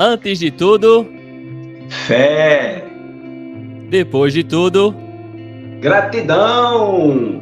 Antes de tudo, fé. Depois de tudo, Gratidão.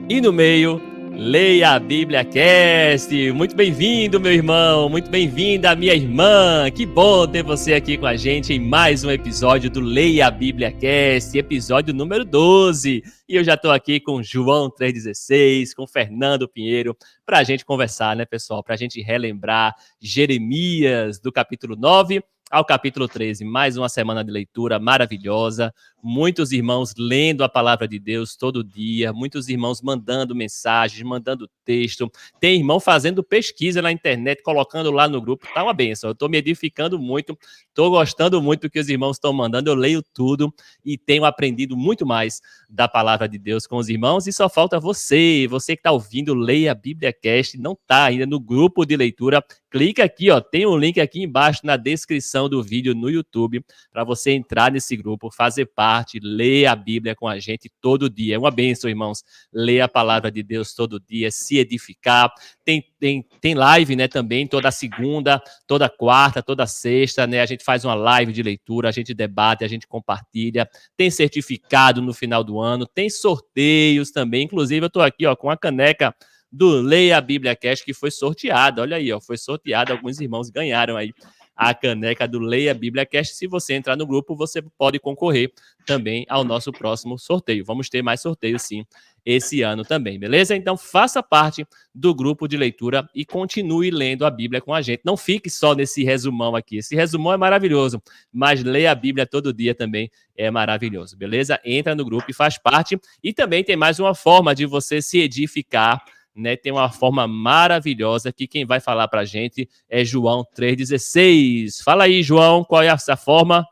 E no meio, leia a Bíblia Cast. Muito bem-vindo, meu irmão. Muito bem-vinda, minha irmã. Que bom ter você aqui com a gente em mais um episódio do Leia a Bíblia Cast, episódio número 12. E eu já estou aqui com João 3,16, com Fernando Pinheiro, para a gente conversar, né, pessoal? Para a gente relembrar Jeremias, do capítulo 9 ao capítulo 13. Mais uma semana de leitura maravilhosa. Muitos irmãos lendo a palavra de Deus todo dia, muitos irmãos mandando mensagens, mandando texto, tem irmão fazendo pesquisa na internet, colocando lá no grupo, tá uma benção, eu tô me edificando muito, tô gostando muito do que os irmãos estão mandando, eu leio tudo e tenho aprendido muito mais da palavra de Deus com os irmãos, e só falta você que tá ouvindo, leia a Bíblia Cast, não tá ainda no grupo de leitura, clica aqui, ó, tem um link aqui embaixo na descrição do vídeo no YouTube, para você entrar nesse grupo, fazer parte, ler a Bíblia com a gente todo dia. É uma bênção, irmãos, ler a palavra de Deus todo dia, se edificar. Tem live, né, também, toda segunda, toda quarta, toda sexta, né, a gente faz uma live de leitura, a gente debate, a gente compartilha, tem certificado no final do ano, tem sorteios também, inclusive eu estou aqui, ó, com a caneca do Leia a Bíblia Cast, que foi sorteada, olha aí, ó, foi sorteada, alguns irmãos ganharam aí a caneca do Leia a Bíblia Cast. Se você entrar no grupo, você pode concorrer também ao nosso próximo sorteio. Vamos ter mais sorteios, sim, esse ano também, beleza? Então, faça parte do grupo de leitura e continue lendo a Bíblia com a gente. Não fique só nesse resumão aqui. Esse resumão é maravilhoso, mas ler a Bíblia todo dia também é maravilhoso, beleza? Entra no grupo e faz parte. E também tem mais uma forma de você se edificar, né, tem uma forma maravilhosa que quem vai falar para a gente é João 3,16. Fala aí, João, qual é essa forma?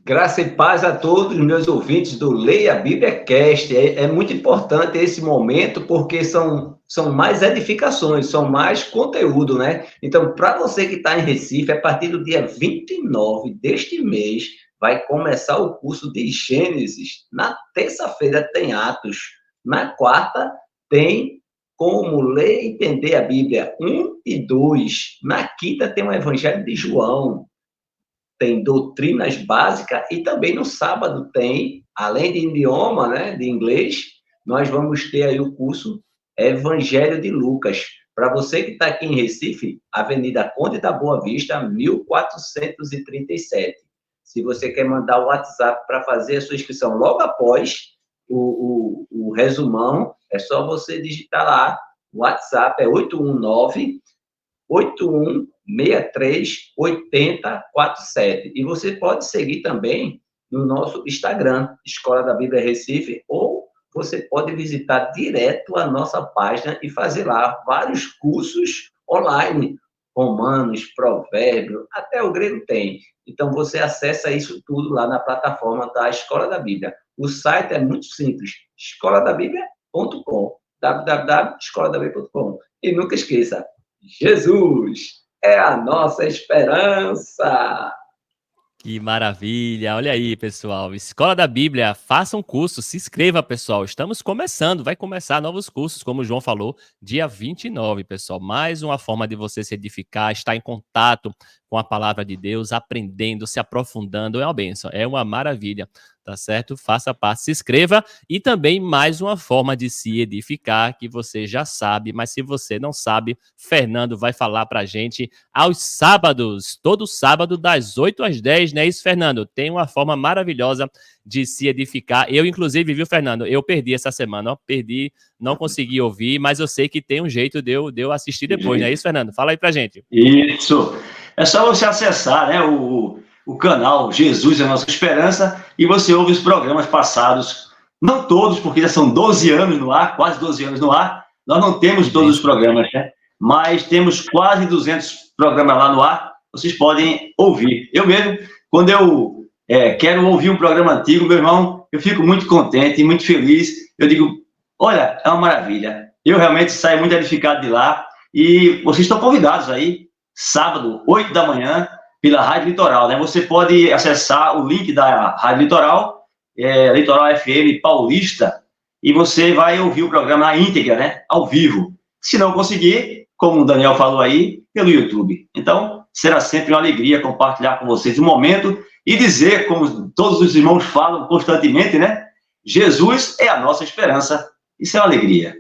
Graça e paz a todos meus ouvintes do Leia a Bíblia Cast. É muito importante esse momento, porque são mais edificações, são mais conteúdo, né? Então, para você que está em Recife, a partir do dia 29 deste mês, vai começar o curso de Gênesis. Na terça-feira tem Atos. Na quarta tem Como Ler e Entender a Bíblia 1 e 2. Na quinta tem o Evangelho de João. Tem doutrinas básicas e também no sábado tem, além de idioma, né, de inglês, nós vamos ter aí o curso Evangelho de Lucas. Para você que está aqui em Recife, Avenida Conde da Boa Vista, 1437. Se você quer mandar o WhatsApp para fazer a sua inscrição logo após o resumão, é só você digitar lá. O WhatsApp é 819-8163-8047. E você pode seguir também no nosso Instagram, Escola da Bíblia Recife, ou você pode visitar direto a nossa página e fazer lá vários cursos online, Romanos, Provérbios, até o grego tem. Então, você acessa isso tudo lá na plataforma da Escola da Bíblia. O site é muito simples, escoladabiblia.com, www.escoladabiblia.com. E nunca esqueça, Jesus é a nossa esperança. Que maravilha! Olha aí, pessoal. Escola da Bíblia, faça um curso, se inscreva, pessoal. Estamos começando, vai começar novos cursos, como o João falou, dia 29, pessoal. Mais uma forma de você se edificar, estar em contato com a palavra de Deus, aprendendo, se aprofundando. É uma bênção, é uma maravilha, tá certo? Faça parte, se inscreva. E também mais uma forma de se edificar, que você já sabe, mas se você não sabe, Fernando vai falar pra gente aos sábados, todo sábado, das 8 às 10, não é isso, Fernando? Tem uma forma maravilhosa de se edificar. Eu, inclusive, viu, Fernando? Eu perdi essa semana, ó, perdi, não consegui ouvir, mas eu sei que tem um jeito de eu assistir depois, não é isso, Fernando? Fala aí pra gente. Isso. É só você acessar, né, o canal Jesus é a Nossa Esperança e você ouve os programas passados. Não todos, porque já são 12 anos no ar, quase 12 anos no ar. Nós não temos todos os programas, né? Mas temos quase 200 programas lá no ar. Vocês podem ouvir. Eu mesmo, quando eu quero ouvir um programa antigo, meu irmão, eu fico muito contente, muito feliz. Eu digo, olha, é uma maravilha. Eu realmente saio muito edificado de lá. E vocês estão convidados aí, sábado, 8 da manhã, pela Rádio Litoral, né? Você pode acessar o link da Rádio Litoral, Litoral FM Paulista, e você vai ouvir o programa na íntegra, né? Ao vivo. Se não conseguir, como o Daniel falou aí, pelo YouTube. Então, Será sempre uma alegria compartilhar com vocês o momento e dizer, como todos os irmãos falam constantemente, né? Jesus é a nossa esperança. Isso é uma alegria.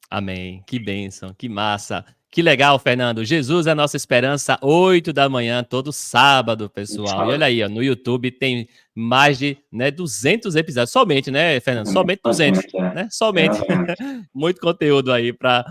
Amém. Que bênção, que massa. Que legal, Fernando. Jesus é a nossa esperança, 8 da manhã, todo sábado, pessoal. E olha aí, ó, no YouTube tem mais de 200 episódios. Somente, né, Fernando? Somente 200, né? Somente. Muito conteúdo aí para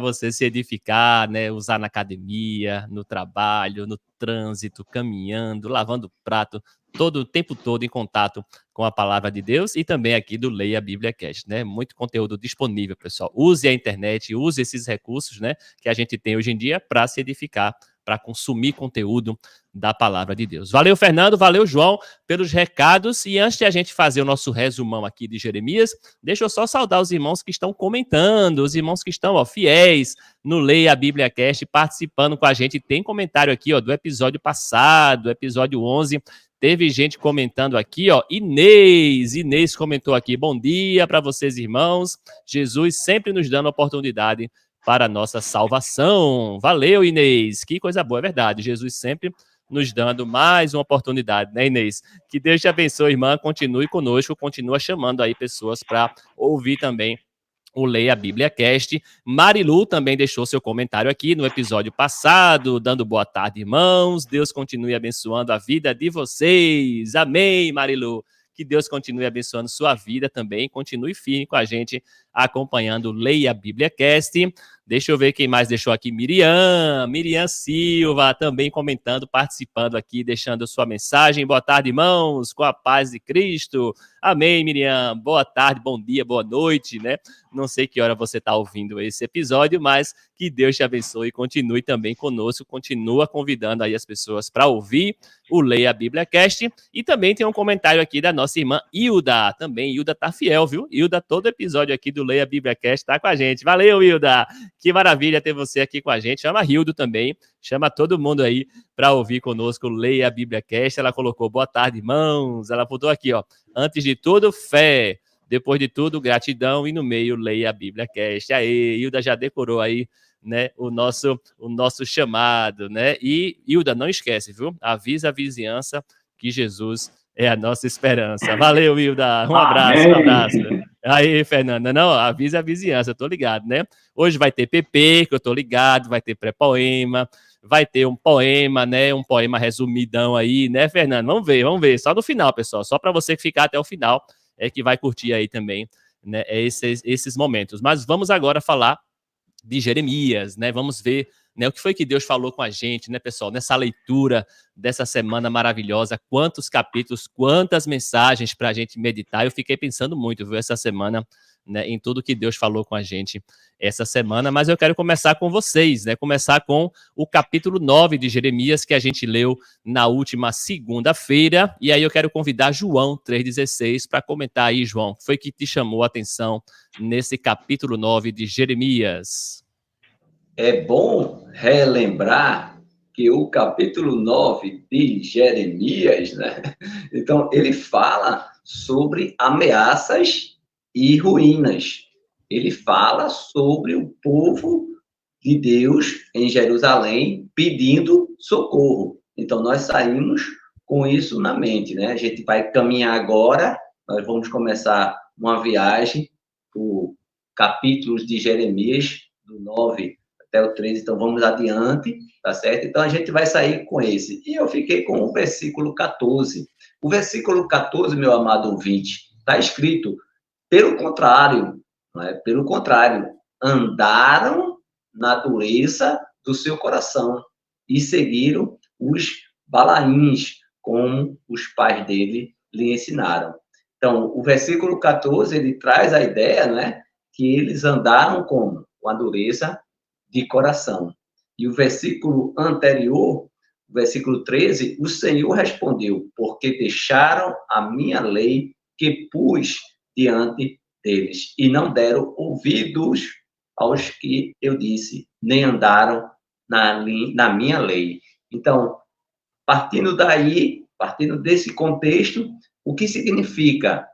você se edificar, né? Usar na academia, no trabalho, no trânsito, caminhando, lavando prato, todo o tempo todo em contato com a palavra de Deus e também aqui do Leia a Bíblia Cast, né? Muito conteúdo disponível, pessoal. Use a internet, use esses recursos, né, que a gente tem hoje em dia para se edificar, para consumir conteúdo da palavra de Deus. Valeu, Fernando, valeu, João, pelos recados. E antes de a gente fazer o nosso resumão aqui de Jeremias, deixa eu só saudar os irmãos que estão comentando, os irmãos que estão, ó, fiéis no Leia a Bíblia Cast, participando com a gente. Tem comentário aqui, ó, do episódio passado, episódio 11. Teve gente comentando aqui, ó, Inês comentou aqui, bom dia para vocês, irmãos, Jesus sempre nos dando oportunidade para a nossa salvação. Valeu, Inês, que coisa boa, é verdade, Jesus sempre nos dando mais uma oportunidade, né, Inês? Que Deus te abençoe, irmã, continue conosco, continua chamando aí pessoas para ouvir também o Leia a Bíblia Cast. Marilu também deixou seu comentário aqui no episódio passado, dando boa tarde, irmãos. Deus continue abençoando a vida de vocês. Amém, Marilu. Que Deus continue abençoando sua vida também. Continue firme com a gente, acompanhando o Leia a Bíblia Cast. Deixa eu ver quem mais deixou aqui. Miriam Silva, também comentando, participando aqui, deixando sua mensagem. Boa tarde, irmãos, com a paz de Cristo. Amém, Miriam. Boa tarde, bom dia, boa noite, né? Não sei que hora você está ouvindo esse episódio, mas que Deus te abençoe e continue também conosco. Continua convidando aí as pessoas para ouvir o Leia a Bíblia Cast. E também tem um comentário aqui da nossa irmã Hilda. Também, Hilda tá fiel, viu? Hilda, todo episódio aqui do Leia a Bíblia Cast tá com a gente. Valeu, Hilda! Que maravilha ter você aqui com a gente. Chama a Hildo também. Chama todo mundo aí para ouvir conosco o Leia a Bíblia Cast. Ela colocou boa tarde, irmãos. Ela botou aqui, ó. Antes de tudo, fé. Depois de tudo, gratidão. E no meio, Leia a Bíblia Cast. Aê, Hilda já decorou aí, né, o nosso chamado, né? E, Hilda, não esquece, viu? Avisa a vizinhança que Jesus é a nossa esperança. Valeu, Hilda. Um abraço, um abraço. Aí, Fernanda, não, avisa a vizinhança, eu tô ligado, né? Hoje vai ter PP, que eu tô ligado, vai ter pré-poema, vai ter um poema, né? Um poema resumidão aí, né, Fernanda? Vamos ver, só no final, pessoal, só para você ficar até o final, é que vai curtir aí também, né, esses momentos. Mas vamos agora falar de Jeremias, né? Vamos ver, né, o que foi que Deus falou com a gente, né, pessoal? Nessa leitura dessa semana maravilhosa, quantos capítulos, quantas mensagens para a gente meditar. Eu fiquei pensando muito, viu, essa semana, né, em tudo que Deus falou com a gente essa semana, mas eu quero começar com vocês, né? Começar com o capítulo 9 de Jeremias, que a gente leu na última segunda-feira, e aí eu quero convidar João 3,16 para comentar aí, João, o que foi que te chamou a atenção nesse capítulo 9 de Jeremias? É bom relembrar que o capítulo 9 de Jeremias, né? Então, ele fala sobre ameaças e ruínas. Ele fala sobre o povo de Deus em Jerusalém pedindo socorro. Então, nós saímos com isso na mente, né? A gente vai caminhar agora, nós vamos começar uma viagem por capítulos de Jeremias, do 9 até o 13, então vamos adiante, tá certo? Então a gente vai sair com esse. E eu fiquei com o versículo 14. O versículo 14, meu amado ouvinte, está escrito, pelo contrário, não é? Pelo contrário, andaram na dureza do seu coração e seguiram os Balaíns, como os pais dele lhe ensinaram. Então, o versículo 14, ele traz a ideia, né, que eles andaram como? Com a dureza de coração. E o versículo anterior, o versículo 13, o Senhor respondeu, porque deixaram a minha lei que pus diante deles, e não deram ouvidos aos que eu disse, nem andaram na minha lei. Então, partindo daí, partindo desse contexto, o que significa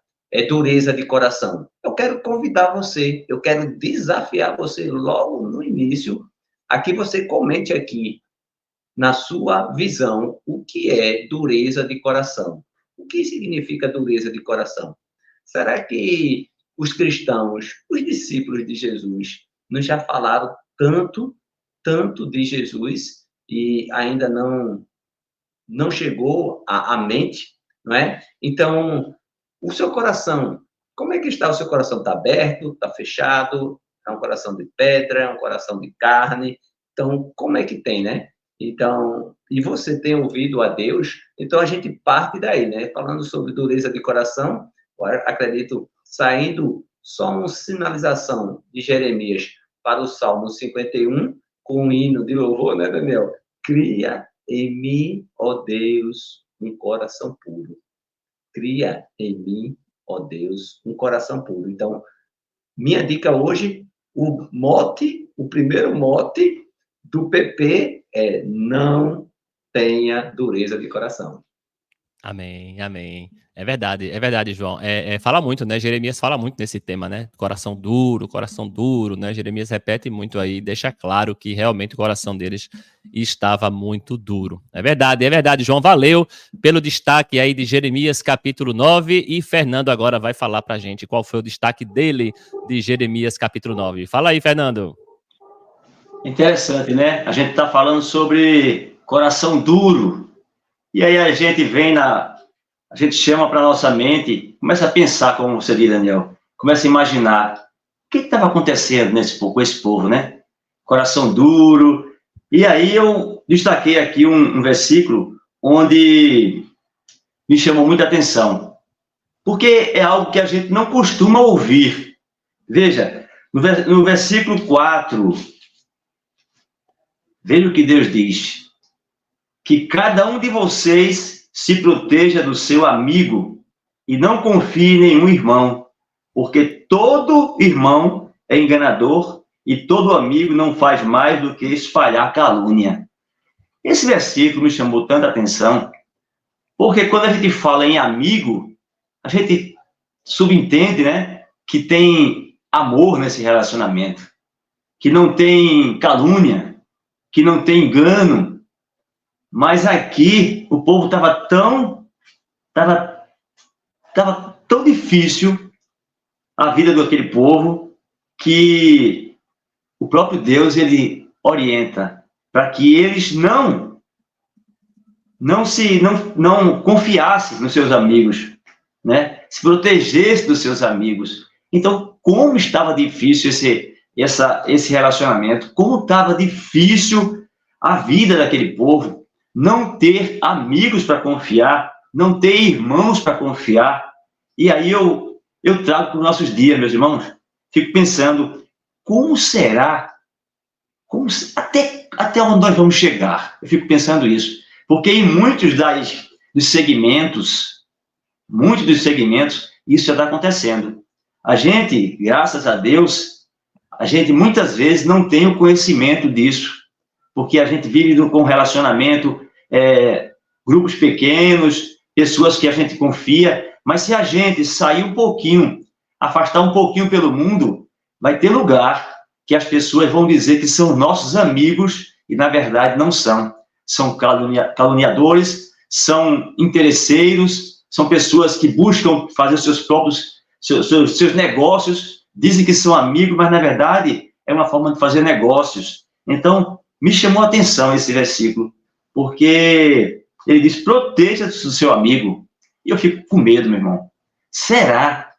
dureza de coração? Eu quero convidar você, eu quero desafiar você logo no início, a que você comente aqui, na sua visão, o que é dureza de coração? O que significa dureza de coração? Será que os cristãos, os discípulos de Jesus, nos já falaram tanto de Jesus e ainda não chegou à mente, não é? Então, o seu coração, como é que está o seu coração? Está aberto? Está fechado? É um coração de pedra? É um coração de carne? Então, como é que tem, né? Então, e você tem ouvido a Deus? Então, a gente parte daí, né? Falando sobre dureza de coração, acredito, saindo só uma sinalização de Jeremias para o Salmo 51, com um hino de louvor, né, Daniel? Cria em mim, ó Deus, um coração puro. Cria em mim, ó Deus, um coração puro. Então, minha dica hoje, o primeiro mote do PP é: não tenha dureza de coração. Amém, amém. É verdade, João. Fala muito, né? Jeremias fala muito nesse tema, né? Coração duro, né? Jeremias repete muito aí, deixa claro que realmente o coração deles estava muito duro. É verdade, João. Valeu pelo destaque aí de Jeremias capítulo 9, e Fernando agora vai falar pra gente qual foi o destaque dele de Jeremias capítulo 9. Fala aí, Fernando. Interessante, né? A gente está falando sobre coração duro. E aí a gente a gente chama para a nossa mente, começa a pensar, como você diz, Daniel, começa a imaginar o que estava acontecendo com esse povo, né? Coração duro. E aí eu destaquei aqui um versículo onde me chamou muita atenção, porque é algo que a gente não costuma ouvir. Veja, no versículo 4, veja o que Deus diz: que cada um de vocês se proteja do seu amigo e não confie em nenhum irmão, porque todo irmão é enganador e todo amigo não faz mais do que espalhar calúnia. Esse versículo me chamou tanta atenção, porque quando a gente fala em amigo, a gente subentende, né, que tem amor nesse relacionamento, que não tem calúnia, que não tem engano. Mas aqui o povo estava tão difícil a vida daquele povo, que o próprio Deus, ele orienta para que eles não confiassem nos seus amigos, né? Se protegessem dos seus amigos. Então, como estava difícil esse relacionamento, como estava difícil a vida daquele povo, não ter amigos para confiar, não ter irmãos para confiar. E aí eu trago para os nossos dias, meus irmãos, fico pensando, como será, até onde nós vamos chegar? Eu fico pensando isso, porque em muitos dos segmentos, isso já está acontecendo. A gente, graças a Deus, a gente muitas vezes não tem o conhecimento disso, porque a gente vive com relacionamento, grupos pequenos, pessoas que a gente confia, mas se a gente sair um pouquinho, afastar um pouquinho pelo mundo, vai ter lugar que as pessoas vão dizer que são nossos amigos e, na verdade, não são. São caluniadores, são interesseiros, são pessoas que buscam fazer seus negócios, dizem que são amigos, mas, na verdade, é uma forma de fazer negócios. Então, me chamou a atenção esse versículo, porque ele diz: proteja-se do seu amigo. E eu fico com medo, meu irmão. Será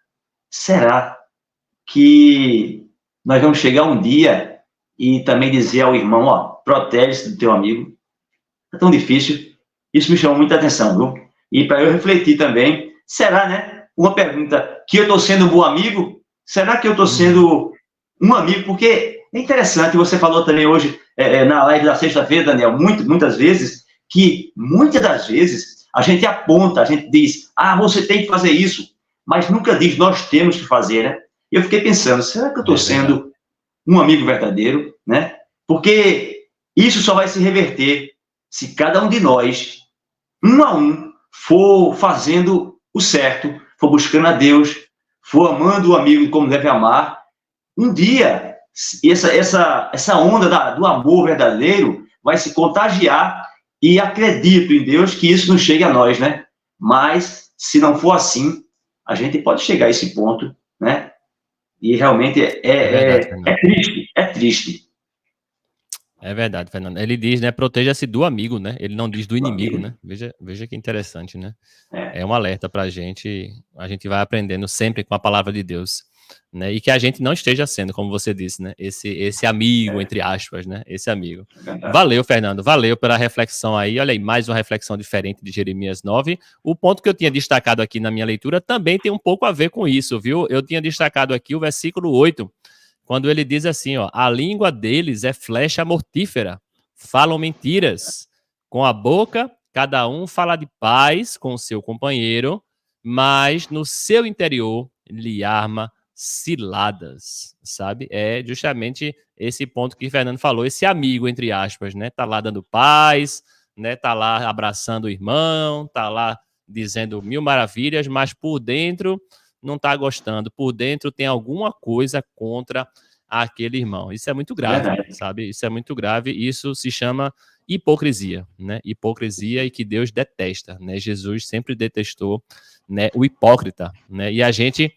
que nós vamos chegar um dia e também dizer ao irmão: ó, protege-se do teu amigo? É tão difícil. Isso me chamou muita atenção, viu? E para eu refletir também, será, né? Uma pergunta: que eu estou sendo um bom amigo? Será que eu estou sendo um amigo? Porque é interessante, você falou também hoje, na live da sexta-feira, Daniel, muitas vezes, que muitas das vezes a gente aponta, a gente diz: ah, você tem que fazer isso, mas nunca diz: nós temos que fazer, né? E eu fiquei pensando: será que eu estou sendo um amigo verdadeiro, né? Porque isso só vai se reverter se cada um de nós, um a um, for fazendo o certo, for buscando a Deus, for amando o amigo como deve amar. Um dia, essa onda do amor verdadeiro vai se contagiar e acredito em Deus que isso não chegue a nós, né? Mas, se não for assim, a gente pode chegar a esse ponto, né? E realmente É verdade, Fernando. é triste. É verdade, Fernando. Ele diz, né, proteja-se do amigo, né? Ele não diz do inimigo, Amigo. né? Veja que interessante, né? É. É um alerta pra gente, a gente vai aprendendo sempre com a palavra de Deus, né? E que a gente não esteja sendo, como você disse, né? Esse amigo, entre aspas, né? Esse amigo. Valeu, Fernando, valeu pela reflexão aí. Olha aí, mais uma reflexão diferente de Jeremias 9. O ponto que eu tinha destacado aqui na minha leitura também tem um pouco a ver com isso, viu? Eu tinha destacado aqui o versículo 8, quando ele diz assim, ó, a língua deles é flecha mortífera, falam mentiras, com a boca cada um fala de paz com o seu companheiro, mas no seu interior lhe arma ciladas, sabe? É justamente esse ponto que o Fernando falou, esse amigo, entre aspas, né? Tá lá dando paz, né? Tá lá abraçando o irmão, tá lá dizendo mil maravilhas, mas por dentro não está gostando, por dentro tem alguma coisa contra aquele irmão. Isso é muito grave, sabe? Isso é muito grave. Isso se chama hipocrisia, né? Hipocrisia e que Deus detesta, né? Jesus sempre detestou, né, o hipócrita, né? E a gente,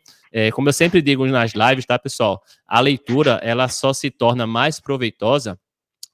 como eu sempre digo nas lives, tá, pessoal? A leitura, ela só se torna mais proveitosa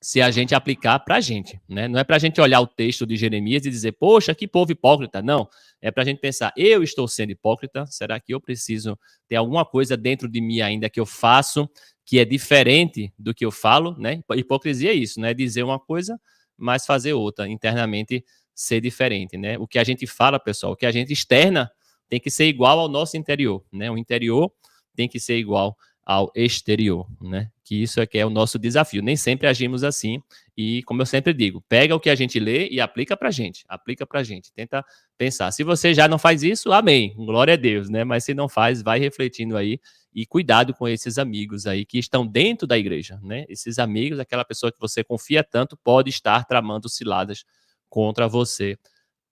se a gente aplicar para a gente, né? Não é para a gente olhar o texto de Jeremias e dizer, poxa, que povo hipócrita. Não, é para a gente pensar, eu estou sendo hipócrita? Será que eu preciso ter alguma coisa dentro de mim ainda que eu faço que é diferente do que eu falo, né? Hipocrisia é isso, né? Dizer uma coisa, mas fazer outra, internamente ser diferente, né? O que a gente fala, pessoal, o que a gente externa tem que ser igual ao nosso interior, né? O interior tem que ser igual ao exterior, né? Que isso é que é o nosso desafio. Nem sempre agimos assim e, como eu sempre digo, pega o que a gente lê e aplica pra gente, tenta pensar. Se você já não faz isso, amém, glória a Deus, né? Mas se não faz, vai refletindo aí e cuidado com esses amigos aí que estão dentro da igreja, né? Esses amigos, aquela pessoa que você confia tanto, pode estar tramando ciladas contra você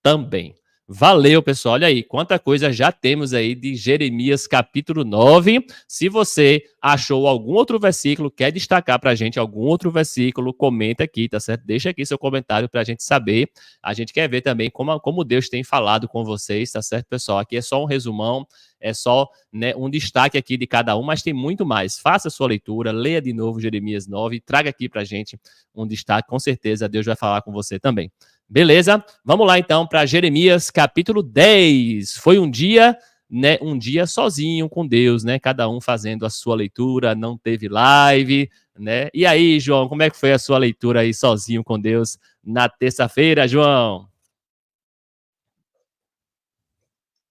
também. Valeu, pessoal. Olha aí, quanta coisa já temos aí de Jeremias capítulo 9. Se você achou algum outro versículo, quer destacar para a gente algum outro versículo, comenta aqui, tá certo? Deixa aqui seu comentário para a gente saber. A gente quer ver também como Deus tem falado com vocês, tá certo, pessoal? Aqui é só um resumão, é só, né, um destaque aqui de cada um, mas tem muito mais. Faça a sua leitura, leia de novo Jeremias 9 e traga aqui para a gente um destaque. Com certeza Deus vai falar com você também. Beleza? Vamos lá então para Jeremias capítulo 10. Foi um dia, né, um dia sozinho com Deus, né? Cada um fazendo a sua leitura, não teve live, né? E aí, João, como é que foi a sua leitura aí sozinho com Deus na terça-feira, João?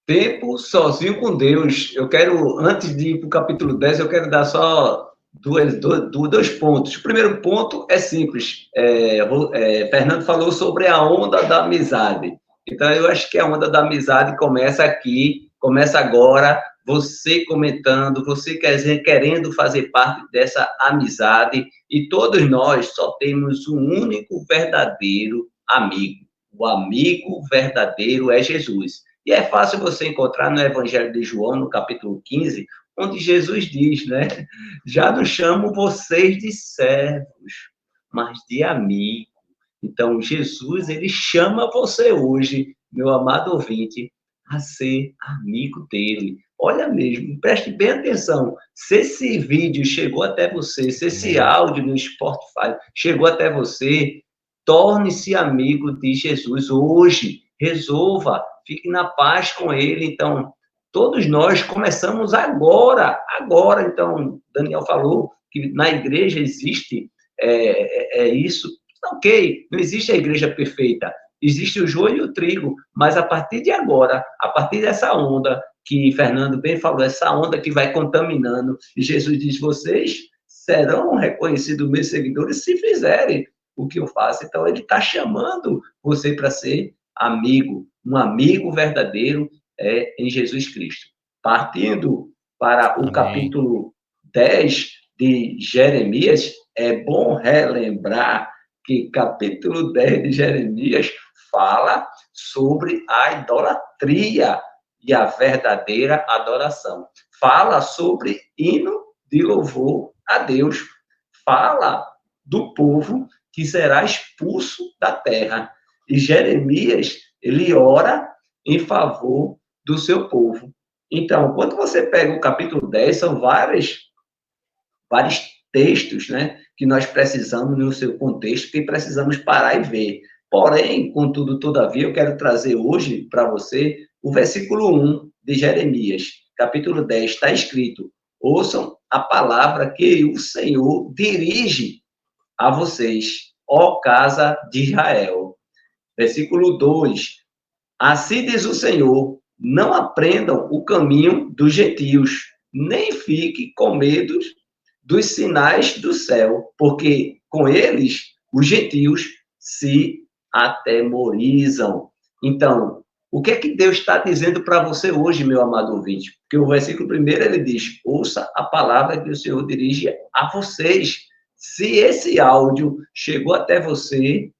Tempo sozinho com Deus. Eu quero, antes de ir para o capítulo 10, eu quero dar só dois pontos. O primeiro ponto é simples. Fernando falou sobre a onda da amizade. Então, eu acho que a onda da amizade começa aqui, começa agora, você comentando, você querendo fazer parte dessa amizade, e todos nós só temos um único verdadeiro amigo. O amigo verdadeiro é Jesus. E é fácil você encontrar no Evangelho de João, no capítulo 15, onde Jesus diz, né? Já não chamo vocês de servos, mas de amigo. Então, Jesus, ele chama você hoje, meu amado ouvinte, a ser amigo dele. Olha mesmo, preste bem atenção. Se esse vídeo chegou até você, se esse áudio no Spotify chegou até você, torne-se amigo de Jesus hoje. Resolva, fique na paz com ele. Então, todos nós começamos agora. Então, Daniel falou que na igreja existe isso. Ok, não existe a igreja perfeita. Existe o joio e o trigo, mas a partir de agora, a partir dessa onda que Fernando bem falou, essa onda que vai contaminando, e Jesus diz, vocês serão reconhecidos meus seguidores se fizerem o que eu faço. Então, ele está chamando você para ser amigo, um amigo verdadeiro em Jesus Cristo. Partindo para o capítulo 10 de Jeremias, é bom relembrar que capítulo 10 de Jeremias fala sobre a idolatria e a verdadeira adoração. Fala sobre hino de louvor a Deus. Fala do povo que será expulso da terra. E Jeremias, ele ora em favor do seu povo. Então, quando você pega o capítulo 10, são vários textos, né, que nós precisamos no seu contexto, que precisamos parar e ver. Porém, contudo, todavia, eu quero trazer hoje para você o versículo 1 de Jeremias, capítulo 10, está escrito: ouçam a palavra que o Senhor dirige a vocês, ó casa de Israel. Versículo 2, assim diz o Senhor, não aprendam o caminho dos gentios, nem fiquem com medo dos sinais do céu, porque com eles os gentios se atemorizam. Então, o que é que Deus está dizendo para você hoje, meu amado ouvinte? Porque o versículo 1, ele diz, ouça a palavra que o Senhor dirige a vocês. Se esse áudio chegou até você,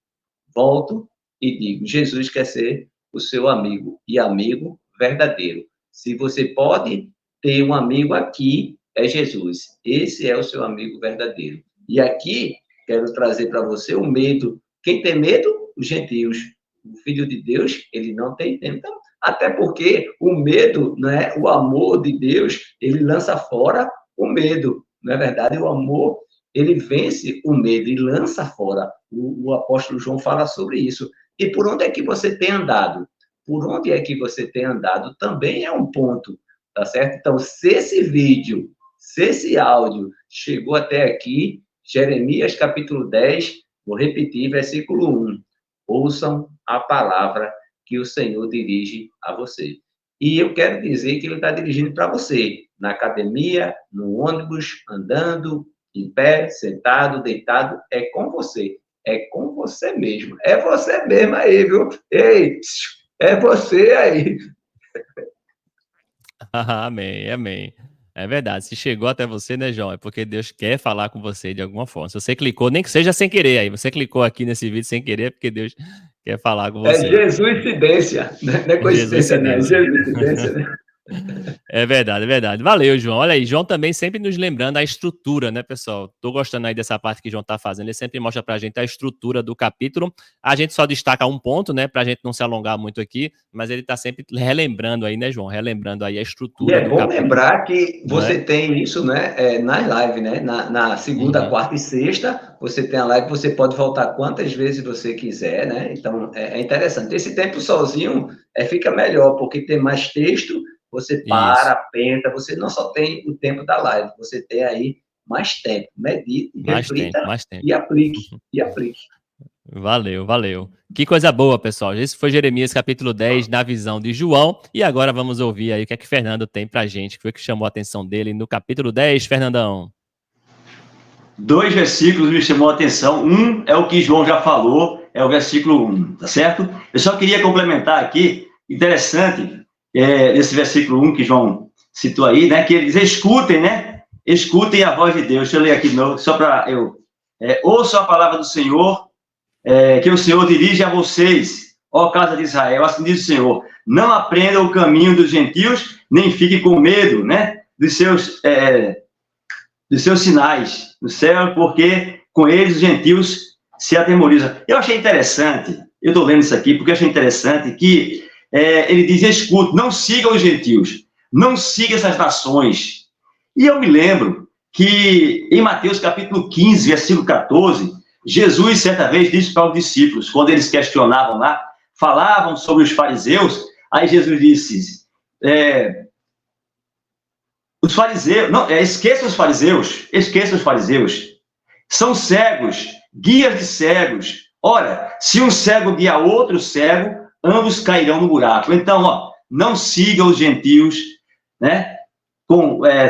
volto e digo, Jesus quer ser o seu amigo e amigo verdadeiro. Se você pode ter um amigo aqui, é Jesus. Esse é o seu amigo verdadeiro. E aqui, quero trazer para você o medo. Quem tem medo? Os gentios. O Filho de Deus, ele não tem tempo. Então, até porque o medo, né, o amor de Deus, ele lança fora o medo. Não é verdade? O amor, ele vence o medo e lança fora. O apóstolo João fala sobre isso. E por onde é que você tem andado? Por onde é que você tem andado também é um ponto, tá certo? Então, se esse vídeo, se esse áudio chegou até aqui, Jeremias capítulo 10, vou repetir, versículo 1. Ouçam a palavra que o Senhor dirige a você. E eu quero dizer que ele está dirigindo para você, na academia, no ônibus, andando, em pé, sentado, deitado, é com você. É com você mesmo. É você mesmo aí, viu? Ei, é você aí. Amém, amém. É verdade. Se chegou até você, né, João? É porque Deus quer falar com você de alguma forma. Se você clicou, nem que seja sem querer aí. Você clicou aqui nesse vídeo sem querer, é porque Deus quer falar com você. É Jesuicidência. Não é coincidência, não. É Jesuicidência, né? É verdade, é verdade. Valeu, João. Olha aí, João também sempre nos lembrando a estrutura, né, pessoal? Tô gostando aí dessa parte que o João tá fazendo. Ele sempre mostra pra gente a estrutura do capítulo. A gente só destaca um ponto, né, pra gente não se alongar muito aqui, mas ele tá sempre relembrando aí, né, João? Relembrando aí a estrutura do capítulo. E é bom lembrar que você tem isso, né, nas lives, né? Na segunda, quarta e sexta, você tem a live, você pode voltar quantas vezes você quiser, né? Então, é interessante. Esse tempo sozinho fica melhor, porque tem mais texto. Você para, pensa, você não só tem o tempo da live, você tem aí mais tempo. Medite, reflita e aplique. Valeu, valeu. Que coisa boa, pessoal. Esse foi Jeremias capítulo 10, na visão de João. E agora vamos ouvir aí o que é que Fernando tem pra gente, que foi que chamou a atenção dele no capítulo 10, Fernandão. 2 versículos me chamou a atenção. Um é o que João já falou, é o versículo 1, tá certo? Eu só queria complementar aqui, interessante, esse versículo 1 que João citou aí, né, que eles escutem, né, escutem a voz de Deus. Deixa eu ler aqui de novo, só para eu... ouçam a palavra do Senhor, que o Senhor dirige a vocês, ó casa de Israel, assim diz o Senhor, não aprendam o caminho dos gentios, nem fiquem com medo, né, dos seus sinais no céu, porque com eles os gentios se atemorizam. Eu achei interessante, eu estou lendo isso aqui, porque eu achei interessante que ele diz, escute, não sigam os gentios, não sigam essas nações. E eu me lembro que em Mateus capítulo 15, versículo 14, Jesus certa vez disse para os discípulos, quando eles questionavam lá, falavam sobre os fariseus, aí Jesus disse, os fariseus, não, esqueçam os fariseus, são cegos, guias de cegos. Ora, se um cego guia outro cego, ambos cairão no buraco. Então, não sigam os gentios, né?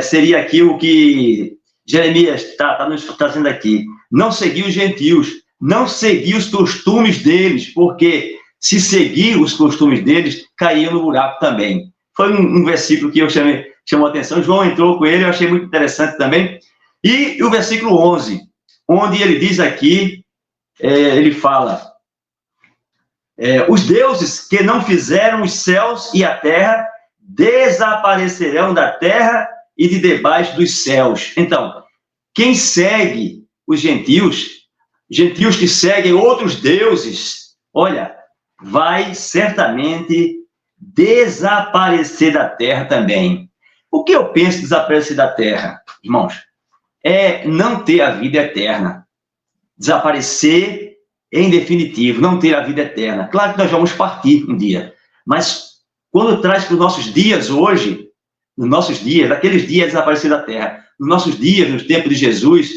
Seria aqui o que Jeremias está nos trazendo aqui. Não seguir os gentios, não seguir os costumes deles, porque se seguir os costumes deles, cairiam no buraco também. Foi um versículo que chamou a atenção. João entrou com ele, eu achei muito interessante também. E o versículo 11, onde ele diz aqui, ele fala... os deuses que não fizeram os céus e a terra desaparecerão da terra e de debaixo dos céus. Então, quem segue os gentios que seguem outros deuses, olha, vai certamente desaparecer da terra também. O que eu penso de desaparecer da terra, irmãos? É não ter a vida eterna. Desaparecer em definitivo, não ter a vida eterna. Claro que nós vamos partir um dia, mas quando traz para os nossos dias hoje, nos nossos dias, daqueles dias desaparecer da terra, nos nossos dias, no tempo de Jesus,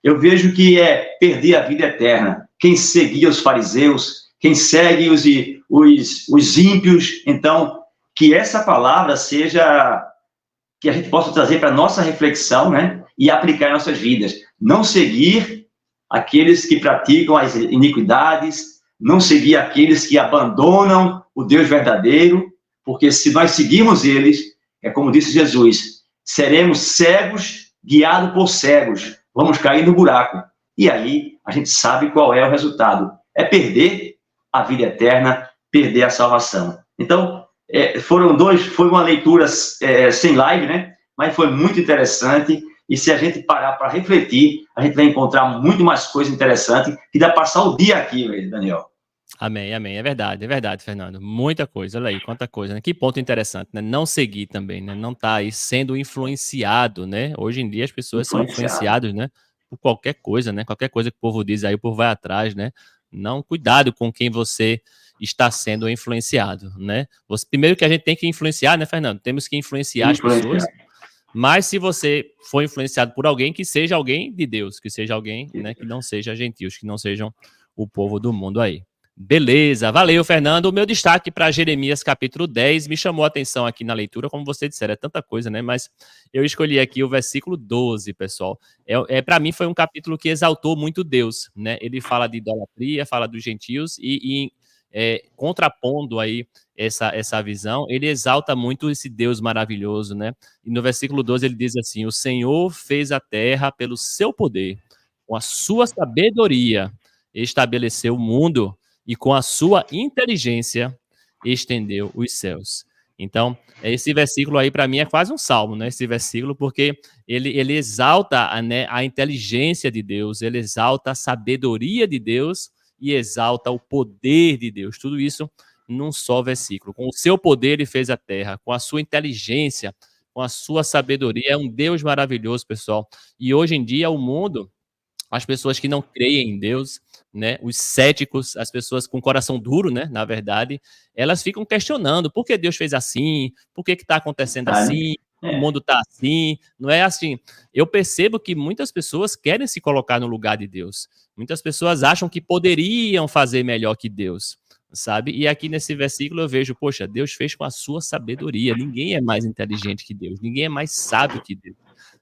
eu vejo que é perder a vida eterna. Quem seguia os fariseus, quem segue os ímpios, então, que essa palavra seja, que a gente possa trazer para a nossa reflexão, né, e aplicar em nossas vidas. Não seguir aqueles que praticam as iniquidades, não seguir aqueles que abandonam o Deus verdadeiro, porque se nós seguirmos eles, é como disse Jesus, seremos cegos guiados por cegos, vamos cair no buraco. E aí a gente sabe qual é o resultado, é perder a vida eterna, perder a salvação. Então, foi uma leitura sem live, né? Mas foi muito interessante. E se a gente parar para refletir, a gente vai encontrar muito mais coisa interessante que dá para passar o dia aqui, Daniel. Amém, amém. É verdade, Fernando. Muita coisa, olha aí, quanta coisa, né? Que ponto interessante, né? Não seguir também, né? Não tá aí sendo influenciado, né? Hoje em dia as pessoas são influenciadas, né? Por qualquer coisa, né? Qualquer coisa que o povo diz aí, o povo vai atrás, né? Não, cuidado com quem você está sendo influenciado, né? Primeiro que a gente tem que influenciar, né, Fernando? Temos que influenciar as pessoas. Mas se você for influenciado por alguém, que seja alguém de Deus, que seja alguém, né, que não seja gentios, que não sejam o povo do mundo aí. Beleza, valeu, Fernando. O meu destaque para Jeremias capítulo 10 me chamou a atenção aqui na leitura, como você disseram, é tanta coisa, né? Mas eu escolhi aqui o versículo 12, pessoal. Para mim foi um capítulo que exaltou muito Deus, né? Ele fala de idolatria, fala dos gentios e contrapondo aí essa visão, ele exalta muito esse Deus maravilhoso, né? E no versículo 12 ele diz assim: o Senhor fez a terra pelo seu poder, com a sua sabedoria estabeleceu o mundo e com a sua inteligência estendeu os céus. Então, esse versículo aí para mim é quase um salmo, né? Esse versículo, porque ele exalta, né, a inteligência de Deus, ele exalta a sabedoria de Deus e exalta o poder de Deus. Tudo isso num só versículo. Com o seu poder ele fez a terra, com a sua inteligência, com a sua sabedoria. É um Deus maravilhoso, pessoal. E hoje em dia o mundo, as pessoas que não creem em Deus, né, os céticos, as pessoas com coração duro, né, na verdade, elas ficam questionando por que Deus fez assim, por que está acontecendo assim, o mundo está assim, não é assim. Eu percebo que muitas pessoas querem se colocar no lugar de Deus. Muitas pessoas acham que poderiam fazer melhor que Deus, sabe? E aqui nesse versículo eu vejo, poxa, Deus fez com a sua sabedoria. Ninguém é mais inteligente que Deus, ninguém é mais sábio que Deus,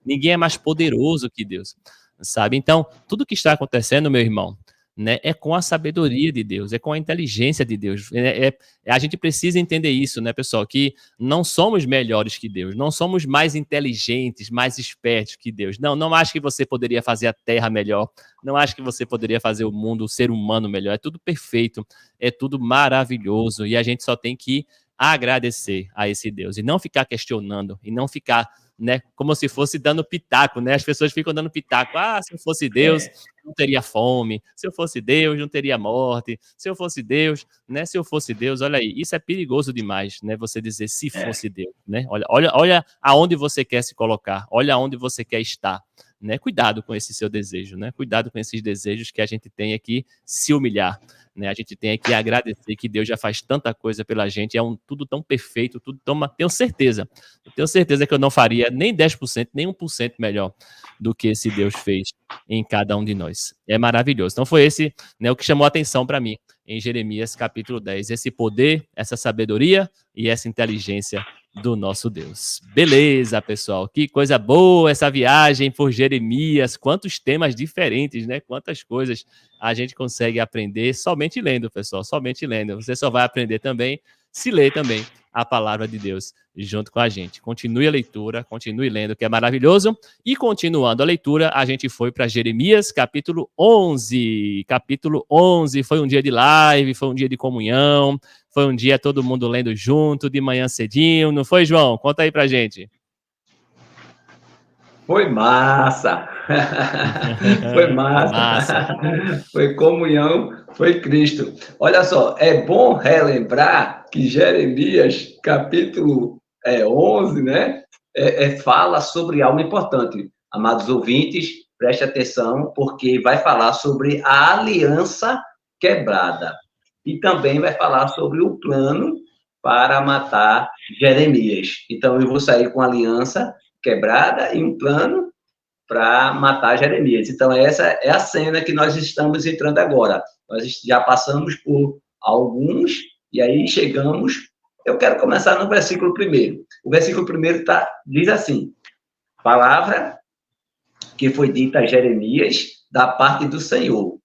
ninguém é mais poderoso que Deus, sabe? Então, tudo que está acontecendo, meu irmão, né, é com a sabedoria de Deus, é com a inteligência de Deus. A gente precisa entender isso, né, pessoal, que não somos melhores que Deus, não somos mais inteligentes, mais espertos que Deus. Não acho que você poderia fazer a terra melhor, não acho que você poderia fazer o mundo, o ser humano melhor. É tudo perfeito, é tudo maravilhoso e a gente só tem que agradecer a esse Deus e não ficar questionando e não ficar, né, como se fosse dando pitaco, né? As pessoas ficam dando pitaco. Ah, se eu fosse Deus, não teria fome. Se eu fosse Deus, não teria morte. Se eu fosse Deus, né? Se eu fosse Deus, olha aí, isso é perigoso demais, né? Você dizer se fosse Deus, né? Olha aonde você quer se colocar, olha aonde você quer estar, né? Cuidado com esse seu desejo, né? Cuidado com esses desejos que a gente tem aqui se humilhar, né? A gente tem que agradecer que Deus já faz tanta coisa pela gente, tudo tão perfeito, tudo tão... Tenho certeza que eu não faria nem 10%, nem 1% melhor do que esse Deus fez em cada um de nós. É maravilhoso. Então foi esse, né, o que chamou a atenção para mim em Jeremias capítulo 10, esse poder, essa sabedoria e essa inteligência do nosso Deus. Beleza, pessoal, que coisa boa essa viagem por Jeremias, quantos temas diferentes, né? Quantas coisas a gente consegue aprender somente lendo, pessoal, somente lendo. Você só vai aprender também se ler também a palavra de Deus junto com a gente. Continue a leitura, continue lendo, que é maravilhoso. E continuando a leitura, a gente foi para Jeremias, capítulo 11. Capítulo 11 foi um dia de live, foi um dia de comunhão, foi um dia todo mundo lendo junto, de manhã cedinho. Não foi, João? Conta aí pra gente. Foi massa. Foi Foi massa. massa. Foi comunhão, foi Cristo. Olha só, é bom relembrar que Jeremias, capítulo 11, né, fala sobre algo importante. Amados ouvintes, preste atenção, porque vai falar sobre a aliança quebrada. E também vai falar sobre o plano para matar Jeremias. Então, eu vou sair com a aliança quebrada e um plano para matar Jeremias. Então, essa é a cena que nós estamos entrando agora. Nós já passamos por alguns, e aí chegamos. Eu quero começar no versículo 1. O versículo 1 diz assim: palavra que foi dita a Jeremias da parte do Senhor.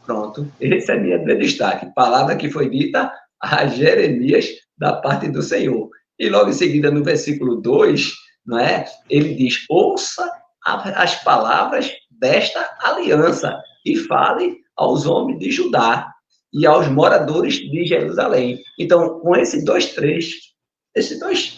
Pronto, esse é meu destaque. Palavra que foi dita a Jeremias da parte do Senhor. E logo em seguida, no versículo 2, não é? Ele diz: ouça as palavras desta aliança e fale aos homens de Judá e aos moradores de Jerusalém. Então, com esses dois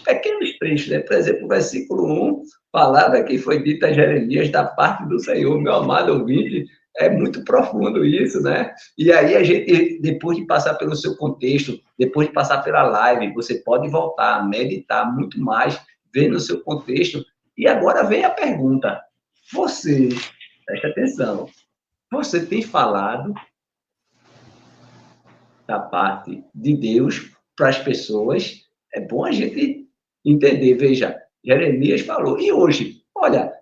pequenos trechos, né? Por exemplo, o versículo 1, palavra que foi dita a Jeremias da parte do Senhor, meu amado ouvinte, é muito profundo isso, né? E aí a gente, depois de passar pelo seu contexto, depois de passar pela live, você pode voltar, meditar muito mais, ver no seu contexto. E agora vem a pergunta: você, preste atenção, você tem falado da parte de Deus para as pessoas? É bom a gente entender. Veja, Jeremias falou, e hoje? Olha,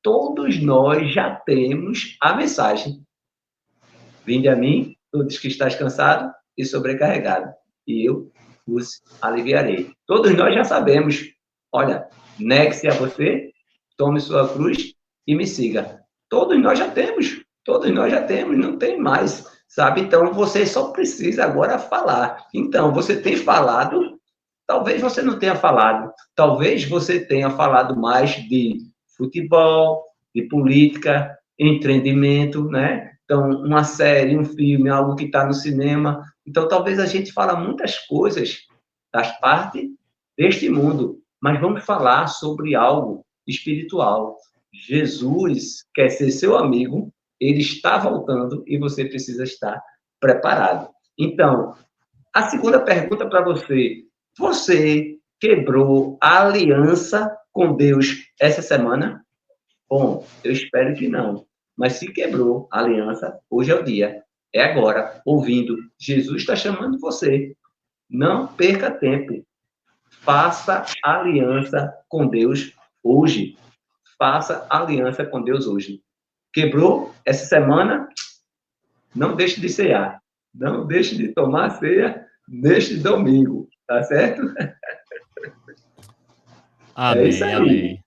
todos nós já temos a mensagem. Vinde a mim, todos que estáis cansados e sobrecarregados, e eu os aliviarei. Todos nós já sabemos. Olha, negue-se a você, tome sua cruz e me siga. Todos nós já temos, não tem mais, sabe? Então, você só precisa agora falar. Então, você tem falado, talvez você não tenha falado, talvez você tenha falado mais de futebol, de política, entretenimento, né? Então, uma série, um filme, algo que está no cinema. Então, talvez a gente fala muitas coisas das partes deste mundo, mas vamos falar sobre algo espiritual. Jesus quer ser seu amigo, ele está voltando e você precisa estar preparado. Então, a segunda pergunta para você: você quebrou a aliança com Deus essa semana? Bom, eu espero que não. Mas se quebrou a aliança, hoje é o dia. É agora, ouvindo. Jesus está chamando você. Não perca tempo. Faça aliança com Deus hoje. Faça aliança com Deus hoje. Quebrou essa semana? Não deixe de cear. Não deixe de tomar ceia neste domingo. Tá certo? Amém, é isso aí. Amém.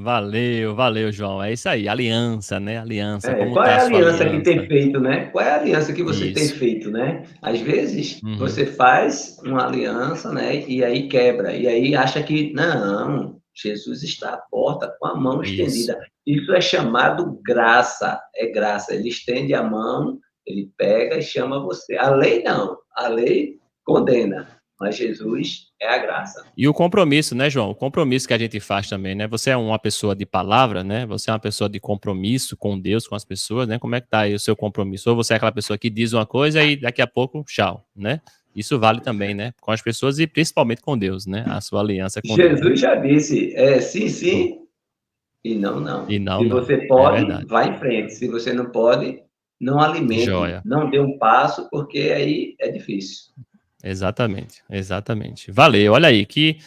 Valeu, João. É isso aí, aliança, né? Aliança. Como qual tá é a aliança aliança que tem feito, né? Qual é a aliança que você tem feito, né? Às vezes, você faz uma aliança, né? E aí quebra. E aí acha que, não, Jesus está à porta com a mão estendida. Isso é chamado graça. É graça. Ele estende a mão, ele pega e chama você. A lei não. A lei condena. Mas Jesus é a graça. E o compromisso, né, João? O compromisso que a gente faz também, né? Você é uma pessoa de palavra, né? Você é uma pessoa de compromisso com Deus, com as pessoas, né? Como é que tá aí o seu compromisso? Ou você é aquela pessoa que diz uma coisa e daqui a pouco, tchau, né? Isso vale também, né? Com as pessoas e principalmente com Deus, né? A sua aliança com Jesus Deus. Jesus já disse, sim, sim, e não, não. E não, Se não. você pode, vá em frente. Se você não pode, não alimente. Joia. Não dê um passo, porque aí é difícil. Exatamente. Valeu, olha aí, que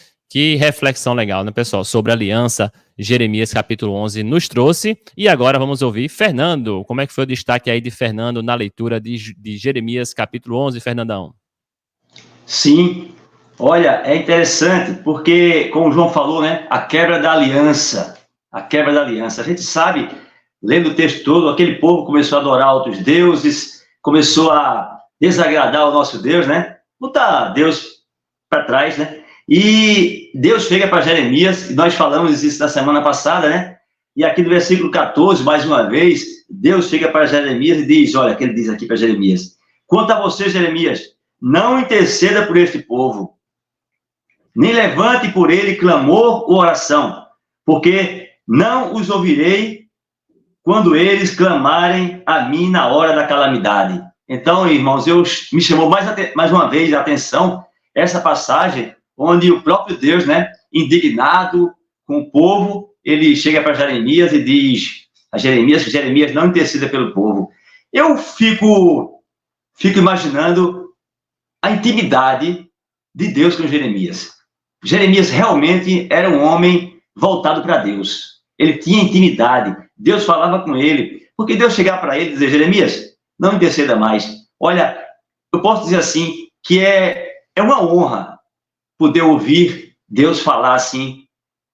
reflexão legal, né, pessoal? Sobre a aliança, Jeremias capítulo 11 nos trouxe. E agora vamos ouvir Fernando. Como é que foi o destaque aí de Fernando na leitura de Jeremias capítulo 11, Fernandão? Sim, olha, é interessante, porque, como o João falou, né, a quebra da aliança. A gente sabe, lendo o texto todo, aquele povo começou a adorar outros deuses, começou a desagradar o nosso Deus, né? Botar Deus para trás, né? E Deus chega para Jeremias, e nós falamos isso na semana passada, né? E aqui no versículo 14, mais uma vez, Deus chega para Jeremias e diz, olha, que ele diz aqui para Jeremias: quanto a você, Jeremias, não interceda por este povo, nem levante por ele clamor ou oração, porque não os ouvirei quando eles clamarem a mim na hora da calamidade. Então, irmãos, me chamou mais uma vez a atenção essa passagem onde o próprio Deus, né, indignado com o povo, ele chega para Jeremias e diz a Jeremias que Jeremias não interceda pelo povo. Eu fico imaginando a intimidade de Deus com Jeremias. Jeremias realmente era um homem voltado para Deus. Ele tinha intimidade. Deus falava com ele. Porque Deus chegava para ele e dizer, Jeremias, não interceda mais. Olha, eu posso dizer assim, que é uma honra poder ouvir Deus falar assim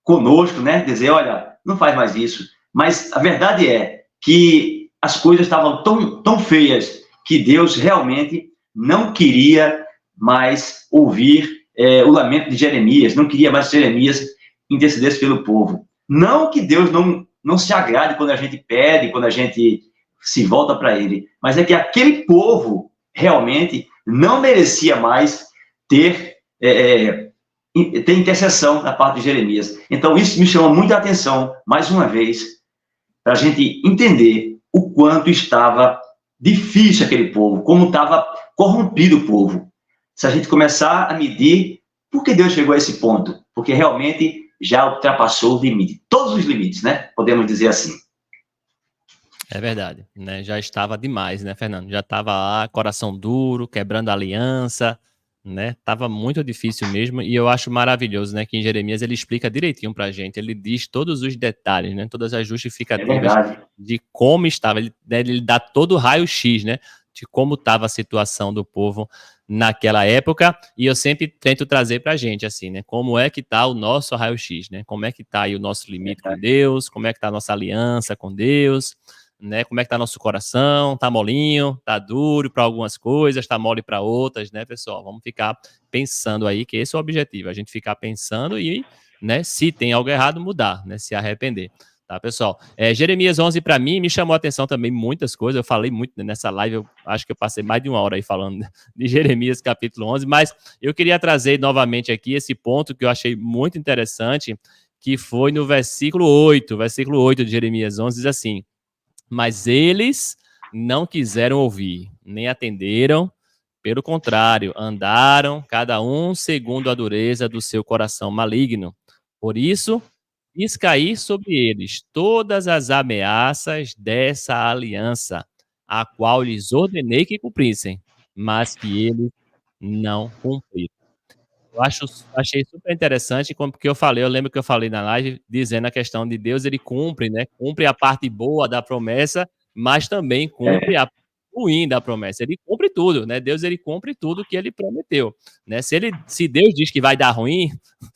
conosco, né? Dizer, olha, não faz mais isso. Mas a verdade é que as coisas estavam tão feias que Deus realmente não queria mais ouvir o lamento de Jeremias, não queria mais que Jeremias intercedesse pelo povo. Não que Deus não se agrade quando a gente pede, quando a gente se volta para ele, mas é que aquele povo realmente não merecia mais ter intercessão da parte de Jeremias. Então, isso me chama muita atenção, mais uma vez, para a gente entender o quanto estava difícil aquele povo, como estava corrompido o povo. Se a gente começar a medir, por que Deus chegou a esse ponto? Porque realmente já ultrapassou o limite, todos os limites, né? Podemos dizer assim. É verdade, né? Já estava demais, né, Fernando? Já estava lá, coração duro, quebrando a aliança, né? Tava muito difícil mesmo, e eu acho maravilhoso, né, que em Jeremias ele explica direitinho pra gente, ele diz todos os detalhes, né, todas as justificativas de como estava, ele dá todo o raio-x, né, de como estava a situação do povo naquela época, e eu sempre tento trazer pra gente, assim, né, como é que tá o nosso raio-x, né, como é que tá aí o nosso limite com Deus, como é que tá a nossa aliança com Deus, né, como é que tá nosso coração, tá molinho, tá duro para algumas coisas, tá mole para outras, né, pessoal? Vamos ficar pensando aí, que esse é o objetivo, a gente ficar pensando e, né, se tem algo errado, mudar, né, se arrepender. Tá, pessoal? Jeremias 11, para mim, me chamou a atenção também muitas coisas, eu falei muito nessa live, eu acho que eu passei mais de uma hora aí falando de Jeremias capítulo 11, mas eu queria trazer novamente aqui esse ponto que eu achei muito interessante, que foi no versículo 8 de Jeremias 11, diz assim: mas eles não quiseram ouvir, nem atenderam, pelo contrário, andaram, cada um segundo a dureza do seu coração maligno. Por isso, fiz cair sobre eles todas as ameaças dessa aliança, a qual lhes ordenei que cumprissem, mas que eles não cumpriram. Achei super interessante, porque eu lembro que eu falei na live, dizendo a questão de Deus, ele cumpre, né? Cumpre a parte boa da promessa, mas também cumpre a ruim da promessa. Ele cumpre tudo, né? Deus, ele cumpre tudo que ele prometeu, né? Se Deus diz que vai dar ruim,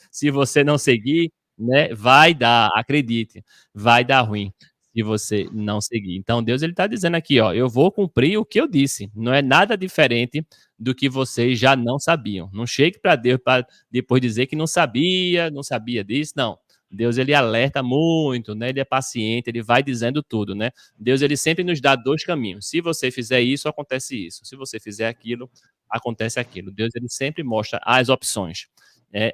se você não seguir, né, vai dar, acredite, vai dar ruim se você não seguir. Então Deus, ele está dizendo aqui, ó, eu vou cumprir o que eu disse. Não é nada diferente do que vocês já não sabiam. Não chegue para Deus para depois dizer que não sabia disso, não. Deus, ele alerta muito, né? Ele é paciente, ele vai dizendo tudo, né? Deus, ele sempre nos dá dois caminhos. Se você fizer isso, acontece isso. Se você fizer aquilo, acontece aquilo. Deus, ele sempre mostra as opções.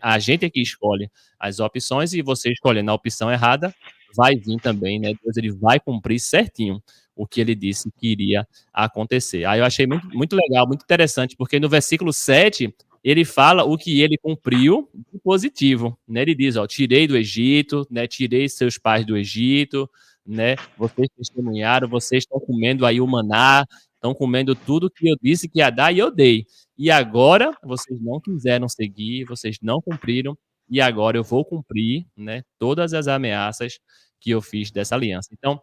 A gente é que escolhe as opções, e você escolhendo a opção errada, vai vir também, né? Deus, ele vai cumprir certinho o que ele disse que iria acontecer. Aí eu achei muito, muito legal, muito interessante, porque no versículo 7, ele fala o que ele cumpriu de positivo, né? Ele diz, ó, tirei do Egito, né? Tirei seus pais do Egito, né? Vocês testemunharam, vocês estão comendo aí o maná, estão comendo tudo que eu disse que ia dar e eu dei. E agora vocês não quiseram seguir, vocês não cumpriram, e agora eu vou cumprir, né, todas as ameaças que eu fiz dessa aliança. Então,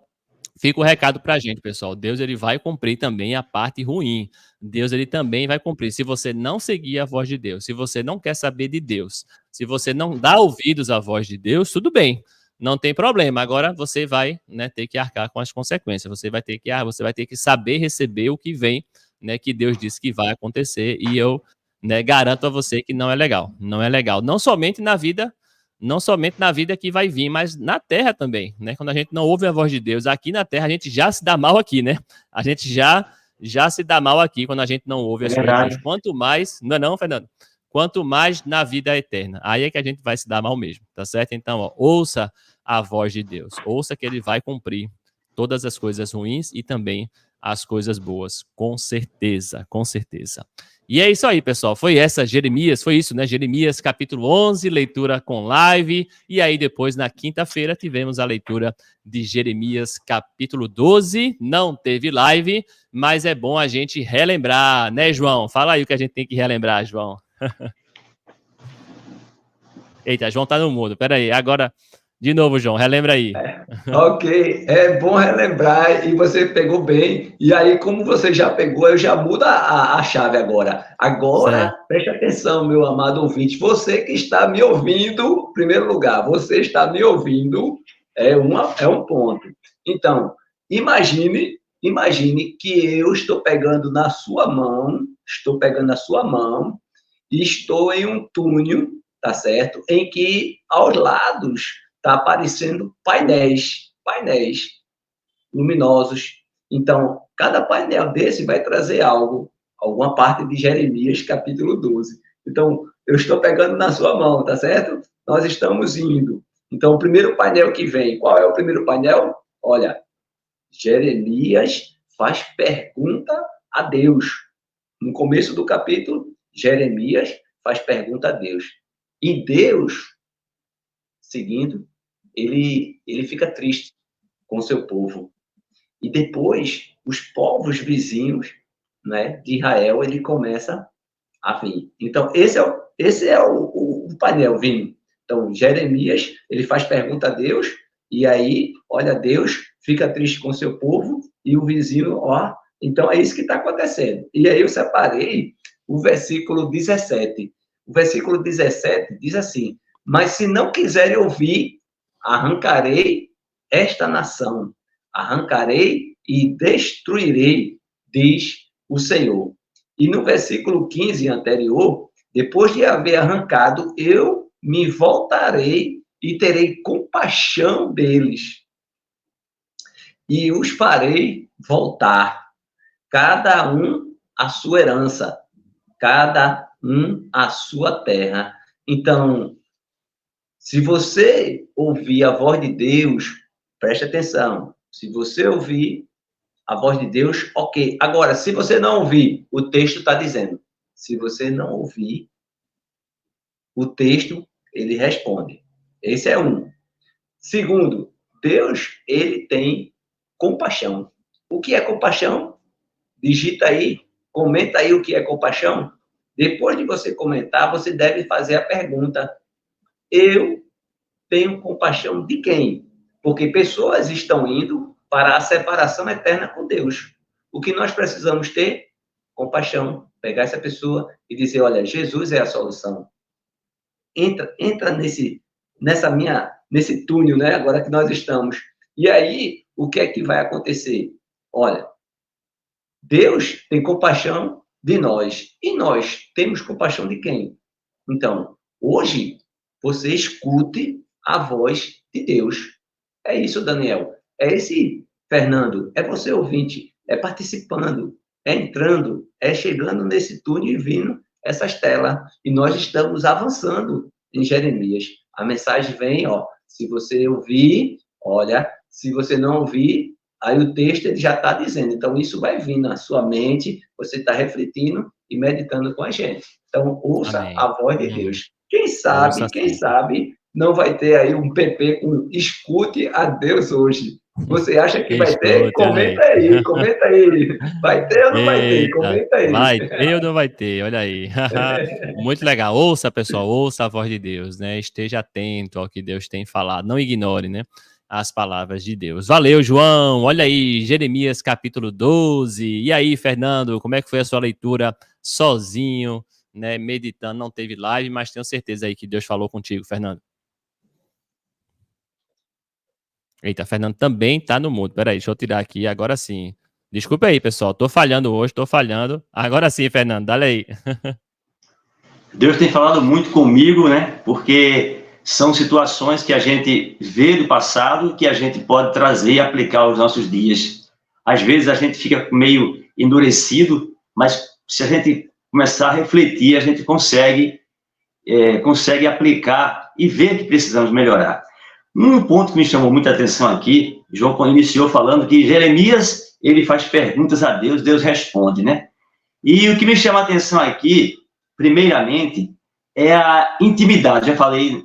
fica o recado para a gente, pessoal. Deus, ele vai cumprir também a parte ruim. Deus, ele também vai cumprir. Se você não seguir a voz de Deus, se você não quer saber de Deus, se você não dá ouvidos à voz de Deus, tudo bem, não tem problema. Agora você vai, né, ter que arcar com as consequências. Você vai ter que saber receber o que vem, né, que Deus disse que vai acontecer. E eu, né, garanto a você que não é legal. Não é legal. Não somente na vida que vai vir, mas na terra também, né? Quando a gente não ouve a voz de Deus, aqui na terra a gente já se dá mal aqui, né? A gente já se dá mal aqui quando a gente não ouve a voz de Deus. Quanto mais, não, Fernando? Quanto mais na vida eterna. Aí é que a gente vai se dar mal mesmo, tá certo? Então, ó, ouça a voz de Deus. Ouça que ele vai cumprir todas as coisas ruins e também as coisas boas, com certeza, com certeza. E é isso aí, pessoal, foi isso, né? Jeremias capítulo 11, leitura com live, e aí depois na quinta-feira tivemos a leitura de Jeremias capítulo 12, não teve live, mas é bom a gente relembrar, né, João? Fala aí o que a gente tem que relembrar, João. Eita, João tá no mudo, peraí, agora, de novo, João, relembra aí. Ok, é bom relembrar, e você pegou bem, e aí como você já pegou, eu já mudo a chave agora. Agora, Certo. preste atenção, meu amado ouvinte, você que está me ouvindo, em primeiro lugar, você está me ouvindo, é um ponto. Então, imagine que eu estou pegando na sua mão, e estou em um túnel, tá certo? Em que aos lados está aparecendo painéis luminosos. Então, cada painel desse vai trazer alguma parte de Jeremias, capítulo 12. Então, eu estou pegando na sua mão, tá certo? Nós estamos indo. Então, o primeiro painel que vem, qual é o primeiro painel? Olha, Jeremias faz pergunta a Deus. No começo do capítulo, Jeremias faz pergunta a Deus. E Deus, seguindo, ele fica triste com o seu povo. E depois, os povos vizinhos, né, de Israel, ele começa a vir. Então, esse é o painel vindo. Então, Jeremias, ele faz pergunta a Deus, e aí, olha, Deus fica triste com o seu povo, e o vizinho, ó, então é isso que está acontecendo. E aí eu separei o versículo 17. O versículo 17 diz assim: mas se não quiserem ouvir, arrancarei esta nação, arrancarei e destruirei, diz o Senhor. E no versículo 15 anterior, depois de haver arrancado, eu me voltarei e terei compaixão deles. E os farei voltar, cada um a sua herança, cada um a sua terra. Então, se você ouvir a voz de Deus, preste atenção. Se você ouvir a voz de Deus, ok. Agora, se você não ouvir, o texto está dizendo. Se você não ouvir, o texto, ele responde. Esse é um. Segundo, Deus, ele tem compaixão. O que é compaixão? Digita aí, comenta aí o que é compaixão. Depois de você comentar, você deve fazer a pergunta: eu tenho compaixão de quem? Porque pessoas estão indo para a separação eterna com Deus. O que nós precisamos ter? Compaixão. Pegar essa pessoa e dizer: olha, Jesus é a solução. Entra nesse túnel, né? Agora que nós estamos. E aí, o que é que vai acontecer? Olha, Deus tem compaixão de nós. E nós temos compaixão de quem? Então, hoje, você escute a voz de Deus. É isso, Daniel. É esse, Fernando. É você, ouvinte. É participando. É entrando. É chegando nesse túnel e vindo essas telas. E nós estamos avançando em Jeremias. A mensagem vem, ó. Se você ouvir, olha. Se você não ouvir, aí o texto ele já está dizendo. Então, isso vai vir na sua mente. Você está refletindo e meditando com a gente. Então, ouça Amém. A voz de Deus. Quem sabe, não vai ter aí um PP com escute a Deus hoje. Você acha que vai ter? Comenta aí. Vai ter ou não vai ter? Comenta aí. Vai ter ou não vai ter? Olha aí. Muito legal. Ouça, pessoal, ouça a voz de Deus, né? Esteja atento ao que Deus tem falado. Não ignore, né? As palavras de Deus. Valeu, João. Olha aí, Jeremias capítulo 12. E aí, Fernando, como é que foi a sua leitura sozinho, né? Meditando, não teve live, mas tenho certeza aí que Deus falou contigo, Fernando. Eita, Fernando também tá no mudo. Peraí, deixa eu tirar aqui, agora sim. Desculpa aí, pessoal, tô falhando hoje, Agora sim, Fernando, dá aí. Deus tem falado muito comigo, né? Porque são situações que a gente vê do passado que a gente pode trazer e aplicar aos nossos dias. Às vezes a gente fica meio endurecido, mas se a gente começar a refletir, a gente consegue aplicar e ver que precisamos melhorar. Um ponto que me chamou muita atenção aqui, João iniciou falando que Jeremias, ele faz perguntas a Deus, Deus responde, né? E o que me chama a atenção aqui, primeiramente, é a intimidade. Já falei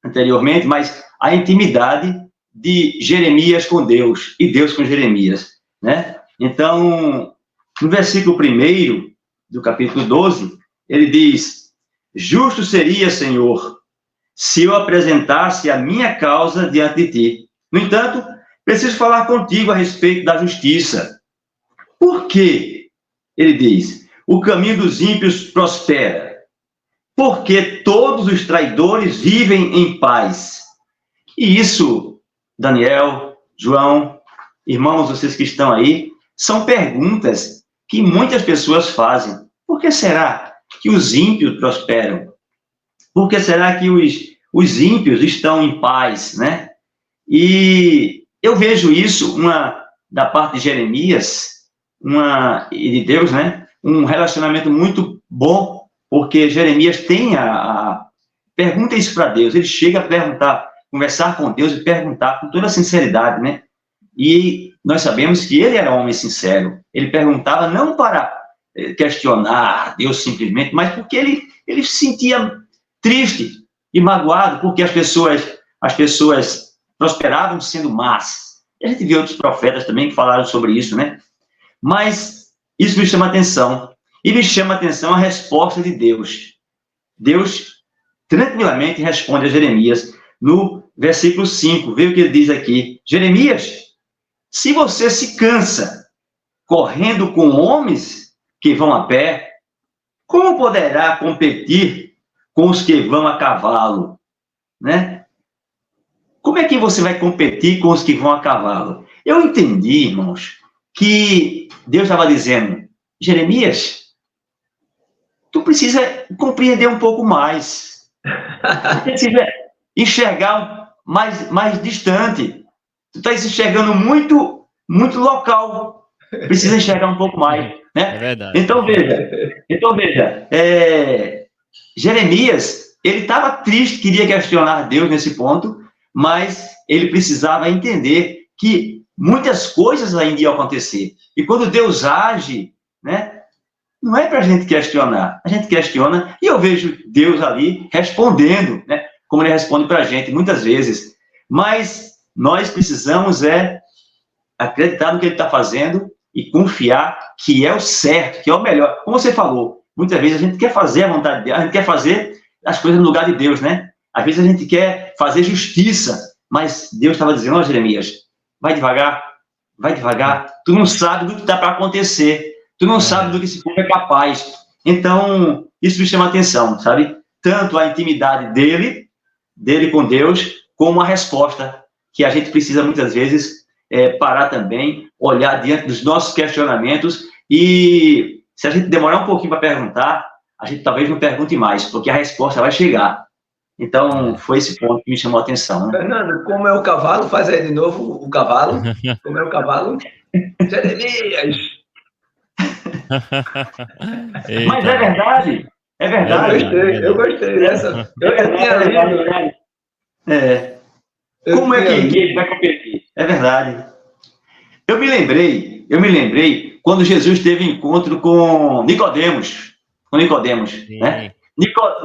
anteriormente, mas a intimidade de Jeremias com Deus e Deus com Jeremias, né? Então, no versículo 1 do capítulo 12, ele diz: justo seria, Senhor, se eu apresentasse a minha causa diante de ti. No entanto, preciso falar contigo a respeito da justiça. Por quê? Ele diz: o caminho dos ímpios prospera, porque todos os traidores vivem em paz. E isso, Daniel, João, irmãos, vocês que estão aí, são perguntas que muitas pessoas fazem. Por que será que os ímpios prosperam? Por que será que os ímpios estão em paz, né? E eu vejo isso, da parte de Jeremias, e de Deus, né? Um relacionamento muito bom, porque Jeremias tem pergunta isso para Deus, ele chega a perguntar, conversar com Deus e perguntar com toda sinceridade, né? E nós sabemos que ele era um homem sincero, ele perguntava não para questionar Deus simplesmente, mas porque ele se sentia triste e magoado, porque as pessoas prosperavam sendo más. E a gente vê outros profetas também que falaram sobre isso, né? Mas isso me chama a atenção. E me chama a atenção a resposta de Deus. Deus tranquilamente responde a Jeremias. No versículo 5, veja o que ele diz aqui. Jeremias, se você se cansa correndo com homens que vão a pé, como poderá competir com os que vão a cavalo, né? Como é que você vai competir com os que vão a cavalo? Eu entendi, irmãos, que Deus estava dizendo: Jeremias, tu precisa compreender um pouco mais. Tu precisa enxergar mais distante. Tu está se enxergando muito, muito local. Precisa enxergar um pouco mais, né? É verdade. Então veja, Jeremias, ele estava triste, queria questionar Deus nesse ponto, mas ele precisava entender que muitas coisas ainda iam acontecer. E quando Deus age, né, não é para a gente questionar. A gente questiona e eu vejo Deus ali respondendo, né, como ele responde para a gente muitas vezes. Mas nós precisamos acreditar no que ele está fazendo e confiar que é o certo, que é o melhor. Como você falou, muitas vezes a gente quer fazer a vontade de Deus, a gente quer fazer as coisas no lugar de Deus, né? Às vezes a gente quer fazer justiça, mas Deus estava dizendo: ó, Jeremias, vai devagar, tu não sabe do que está para acontecer, tu não sabe do que esse povo é capaz. Então, isso me chama a atenção, sabe? Tanto a intimidade dele com Deus, como a resposta, que a gente precisa muitas vezes parar também, olhar diante dos nossos questionamentos, e se a gente demorar um pouquinho para perguntar, a gente talvez não pergunte mais, porque a resposta vai chegar. Então, foi esse ponto que me chamou a atenção, né? Fernando, como é o cavalo? Faz aí de novo o cavalo. Como é o cavalo? Jeremias! Mas é verdade. É verdade. Eu gostei dessa. Eu tinha lido. Como é que ele vai competir? É verdade. Eu me lembrei quando Jesus teve encontro com Nicodemos. Né?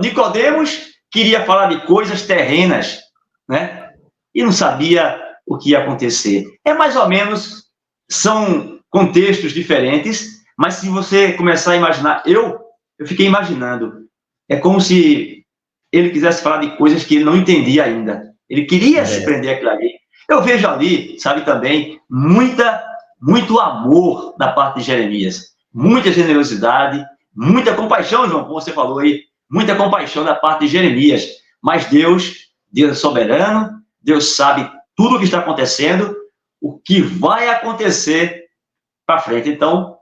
Nicodemos queria falar de coisas terrenas, né? E não sabia o que ia acontecer. É mais ou menos, são contextos diferentes, mas se você começar a imaginar, eu fiquei imaginando, é como se ele quisesse falar de coisas que ele não entendia ainda. Ele queria se prender aquilo ali. Eu vejo ali, sabe, também, muito amor da parte de Jeremias, muita generosidade, muita compaixão, João, como você falou aí, muita compaixão da parte de Jeremias. Mas Deus é soberano, Deus sabe tudo o que está acontecendo, o que vai acontecer para frente. Então,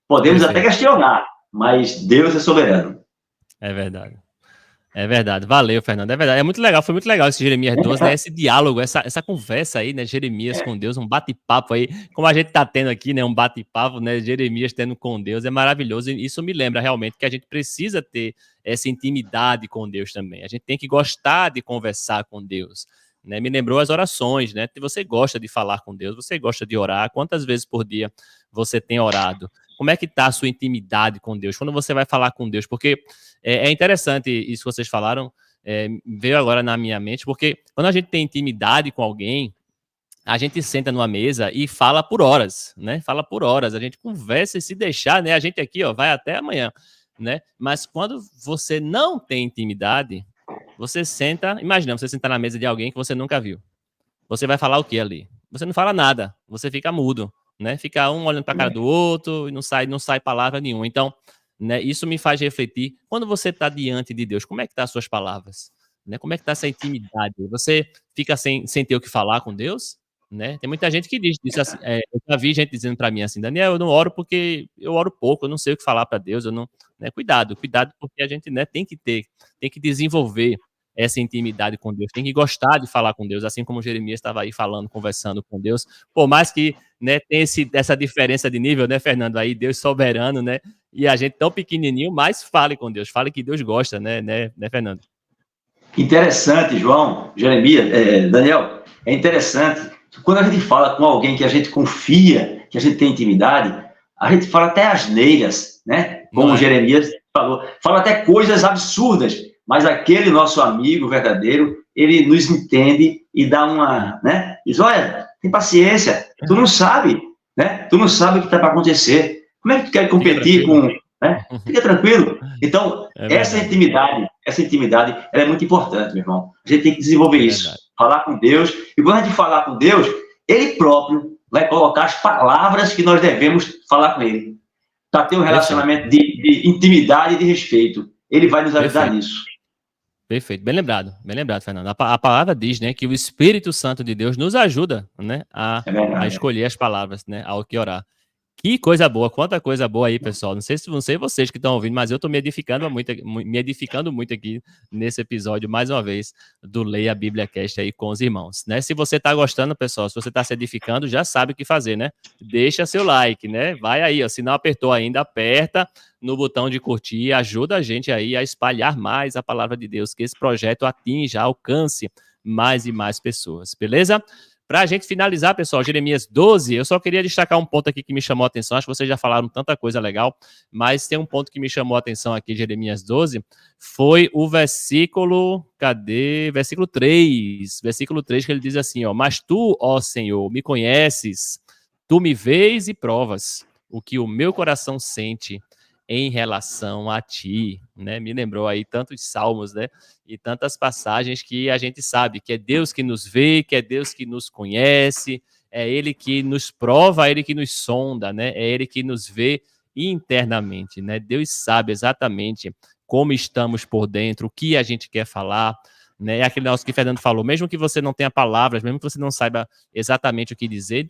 podemos até questionar, mas Deus é soberano. É verdade. É verdade. Valeu, Fernando. É verdade. É muito legal. Foi muito legal esse Jeremias 12, né? Esse diálogo, essa conversa aí, né? Jeremias com Deus, um bate-papo aí, como a gente tá tendo aqui, né? Um bate-papo, né? Jeremias tendo com Deus, é maravilhoso. E isso me lembra realmente que a gente precisa ter essa intimidade com Deus também. A gente tem que gostar de conversar com Deus. né? Me lembrou as orações, né? Você gosta de falar com Deus, você gosta de orar. Quantas vezes por dia você tem orado? Como é que está a sua intimidade com Deus? Quando você vai falar com Deus? Porque é interessante isso que vocês falaram, veio agora na minha mente, porque quando a gente tem intimidade com alguém, a gente senta numa mesa e fala por horas, né? Fala por horas, a gente conversa e se deixar, né? A gente aqui, ó, vai até amanhã, né? Mas quando você não tem intimidade, você senta, imagina, você sentar na mesa de alguém que você nunca viu. Você vai falar o que ali? Você não fala nada, você fica mudo, né? Fica um olhando para a cara do outro e não sai palavra nenhuma. Então, né, isso me faz refletir, quando você está diante de Deus, como é que tá as suas palavras? Né? Como é que tá essa intimidade? Você fica sem ter o que falar com Deus? Né? Tem muita gente que diz isso assim, eu já vi gente dizendo para mim assim, Daniel, eu não oro porque eu oro pouco, eu não sei o que falar para Deus, eu não, né? Cuidado porque a gente, né, tem que desenvolver essa intimidade com Deus, tem que gostar de falar com Deus, assim como Jeremias estava aí falando, conversando com Deus, por mais que, né, tem essa diferença de nível, né, Fernando, aí Deus soberano, né, e a gente tão pequenininho, mas fale com Deus, fale que Deus gosta, né, Fernando? Interessante, João, Jeremias, Daniel, é interessante. Quando a gente fala com alguém que a gente confia, que a gente tem intimidade, a gente fala até asneiras, né? Como Jeremias falou, fala até coisas absurdas, mas aquele nosso amigo verdadeiro, ele nos entende e dá uma, né? Diz, olha, tem paciência, tu não sabe, né? Tu não sabe o que está para acontecer. Como é que tu quer competir com, né? Fica tranquilo. Então, essa intimidade, ela é muito importante, meu irmão. A gente tem que desenvolver isso, falar com Deus. E quando a gente falar com Deus, Ele próprio vai colocar as palavras que nós devemos falar com Ele. Para ter um relacionamento de intimidade e de respeito. Ele vai nos ajudar nisso. Perfeito, bem lembrado, Fernando. A palavra diz, né, que o Espírito Santo de Deus nos ajuda, né, a escolher as palavras, né, ao que orar. Que coisa boa, quanta coisa boa aí, pessoal. Não sei vocês que estão ouvindo, mas eu estou me edificando muito aqui nesse episódio, mais uma vez, do Leia a Bíblia Cast aí com os irmãos, né? Se você está gostando, pessoal, se você está se edificando, já sabe o que fazer, né? Deixa seu like, né? Vai aí, ó, se não apertou ainda, aperta no botão de curtir, ajuda a gente aí a espalhar mais a palavra de Deus, que esse projeto atinja, alcance mais e mais pessoas, beleza? Para a gente finalizar, pessoal, Jeremias 12, eu só queria destacar um ponto aqui que me chamou a atenção, acho que vocês já falaram tanta coisa legal, mas tem um ponto que me chamou a atenção aqui, Jeremias 12, foi o versículo, Versículo 3, que ele diz assim, ó, mas tu, ó Senhor, me conheces, tu me vês e provas o que o meu coração sente em relação a ti, né? Me lembrou aí tantos salmos, né? E tantas passagens que a gente sabe que é Deus que nos vê, que é Deus que nos conhece, é Ele que nos prova, é Ele que nos sonda, né? É Ele que nos vê internamente, né? Deus sabe exatamente como estamos por dentro, o que a gente quer falar, né? É aquele negócio que o Fernando falou, mesmo que você não tenha palavras, mesmo que você não saiba exatamente o que dizer,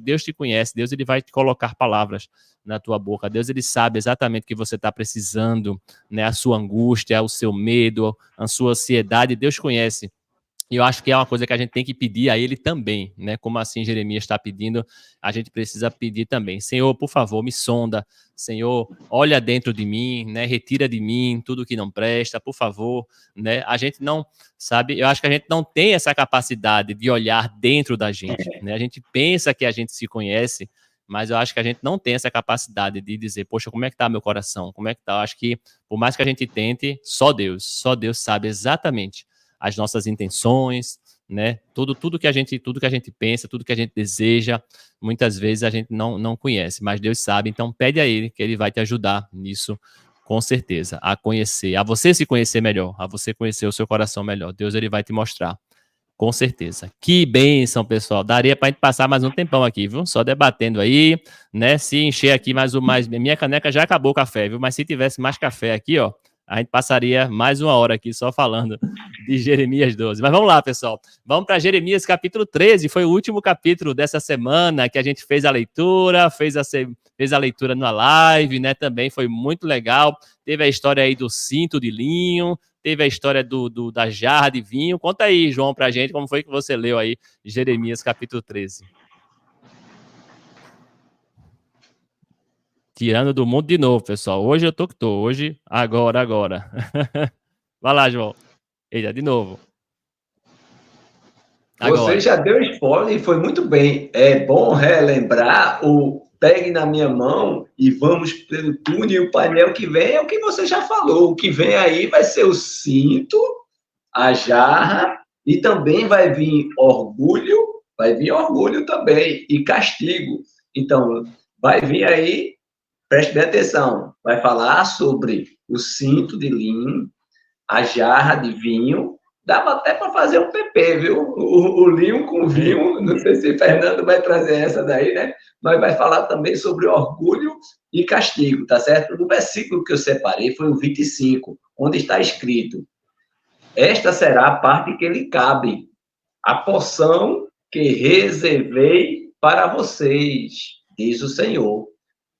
Deus te conhece, Deus ele vai te colocar palavras na tua boca, Deus ele sabe exatamente o que você está precisando, né? A sua angústia, o seu medo, a sua ansiedade, Deus conhece. E eu acho que é uma coisa que a gente tem que pedir a ele também, né? Como assim Jeremias está pedindo, a gente precisa pedir também. Senhor, por favor, me sonda. Senhor, olha dentro de mim, né? Retira de mim tudo que não presta, por favor, né? A gente não, sabe, eu acho que a gente não tem essa capacidade de olhar dentro da gente, né? A gente pensa que a gente se conhece, mas eu acho que a gente não tem essa capacidade de dizer, poxa, como é que tá meu coração? Como é que tá? Eu acho que, por mais que a gente tente, só Deus sabe exatamente as nossas intenções, né? Tudo que a gente pensa, tudo que a gente deseja, muitas vezes a gente não conhece, mas Deus sabe, então pede a Ele que Ele vai te ajudar nisso, com certeza, a conhecer, a você se conhecer melhor, a você conhecer o seu coração melhor. Deus ele vai te mostrar, com certeza. Que bênção, pessoal. Daria para a gente passar mais um tempão aqui, viu? Só debatendo aí, né? Se encher aqui mais. Minha caneca já acabou o café, viu? Mas se tivesse mais café aqui, ó, a gente passaria mais uma hora aqui só falando de Jeremias 12. Mas vamos lá, pessoal. Vamos para Jeremias capítulo 13. Foi o último capítulo dessa semana que a gente fez a leitura, fez a leitura na live, né? Também foi muito legal. Teve a história aí do cinto de linho, teve a história da jarra de vinho. Conta aí, João, pra gente, como foi que você leu aí Jeremias capítulo 13. Tirando do mundo de novo, pessoal. Hoje eu tô que tô. Hoje, agora. Vai lá, João. Eita, de novo. Você já deu spoiler e foi muito bem. É bom relembrar o pegue na minha mão e vamos pelo túnel e o painel que vem é o que você já falou. O que vem aí vai ser o cinto, a jarra e também vai vir orgulho também e castigo. Então, vai vir aí, preste bem atenção, vai falar sobre o cinto de linho, a jarra de vinho. Dava até para fazer um PP, viu? O linho com vinho, não sei se o Fernando vai trazer essa daí, né? Mas vai falar também sobre orgulho e castigo, tá certo? No versículo que eu separei foi o 25, onde está escrito: esta será a parte que lhe cabe, a porção que reservei para vocês, diz o Senhor,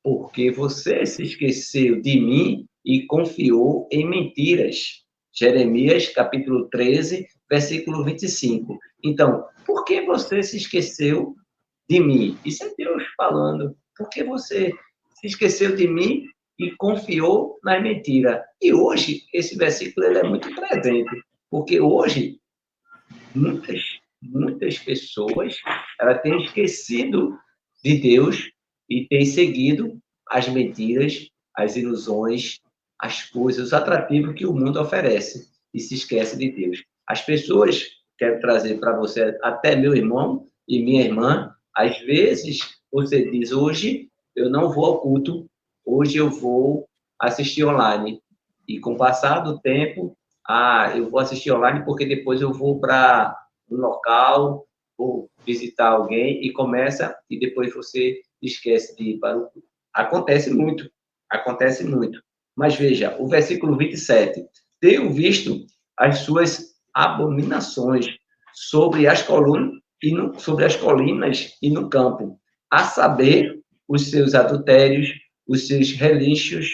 porque você se esqueceu de mim e confiou em mentiras. Jeremias, capítulo 13, versículo 25. Então, por que você se esqueceu de mim? Isso é Deus falando. Por que você se esqueceu de mim e confiou na mentira? E hoje, esse versículo ele é muito presente, porque hoje, muitas pessoas elas têm esquecido de Deus e têm seguido as mentiras, as ilusões, as coisas, os atrativos que o mundo oferece e se esquece de Deus. As pessoas, quero trazer para você, até meu irmão e minha irmã, às vezes você diz, hoje eu não vou ao culto, hoje eu vou assistir online. E com o passar do tempo, eu vou assistir online porque depois eu vou para um local, vou visitar alguém e começa, e depois você esquece de ir para o culto. Acontece muito. Mas veja, o versículo 27. Tenho visto as suas abominações sobre as colunas e no campo, a saber, os seus adultérios, os seus relinchos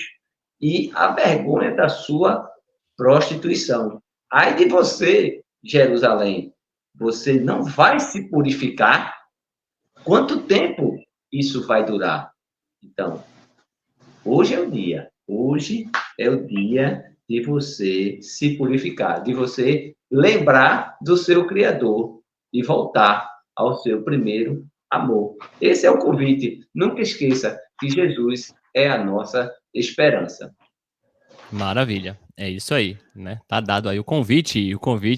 e a vergonha da sua prostituição. Ai de você, Jerusalém, você não vai se purificar? Quanto tempo isso vai durar? Então, hoje é o dia de você se purificar, de você lembrar do seu Criador e voltar ao seu primeiro amor. Esse é o convite. Nunca esqueça que Jesus é a nossa esperança. Maravilha. É isso aí, né? Tá dado aí o convite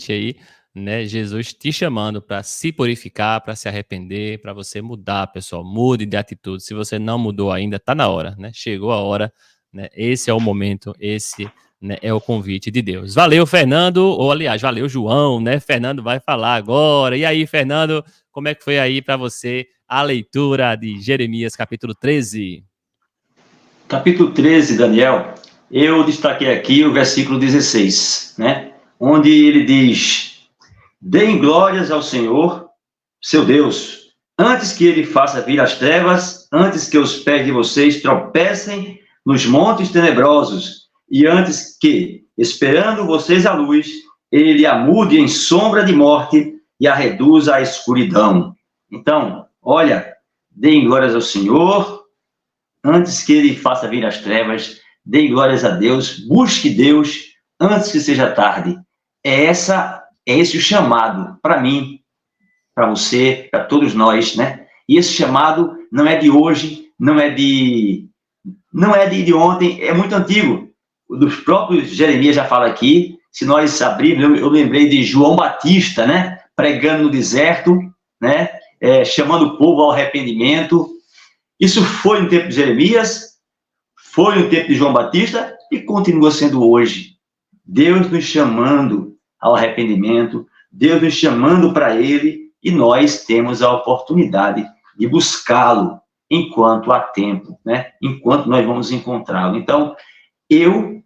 aí, né? Jesus te chamando para se purificar, para se arrepender, para você mudar, pessoal. Mude de atitude. Se você não mudou ainda, tá na hora, né? Chegou a hora, né? Esse é o momento, esse, né, é o convite de Deus. Valeu, Fernando, ou aliás, valeu, João, né? Fernando vai falar agora. E aí, Fernando, como é que foi aí para você a leitura de Jeremias, capítulo 13? Capítulo 13, Daniel, eu destaquei aqui o versículo 16, né? Onde ele diz: deem glórias ao Senhor, seu Deus, antes que ele faça vir as trevas, antes que os pés de vocês tropecem nos montes tenebrosos, e antes que, esperando vocês a luz, ele a mude em sombra de morte e a reduza à escuridão. Então, olha, deem glórias ao Senhor, antes que ele faça vir as trevas, deem glórias a Deus, busque Deus antes que seja tarde. É esse o chamado para mim, para você, para todos nós, né? E esse chamado não é de hoje, não é de ontem, é muito antigo. O dos próprios Jeremias já fala aqui. Se nós abrirmos, eu lembrei de João Batista, né? Pregando no deserto, né? Chamando o povo ao arrependimento. Isso foi no tempo de Jeremias, foi no tempo de João Batista e continua sendo hoje. Deus nos chamando ao arrependimento, Deus nos chamando para Ele, e nós temos a oportunidade de buscá-lo enquanto há tempo, né? Enquanto nós vamos encontrá-lo. Então, eu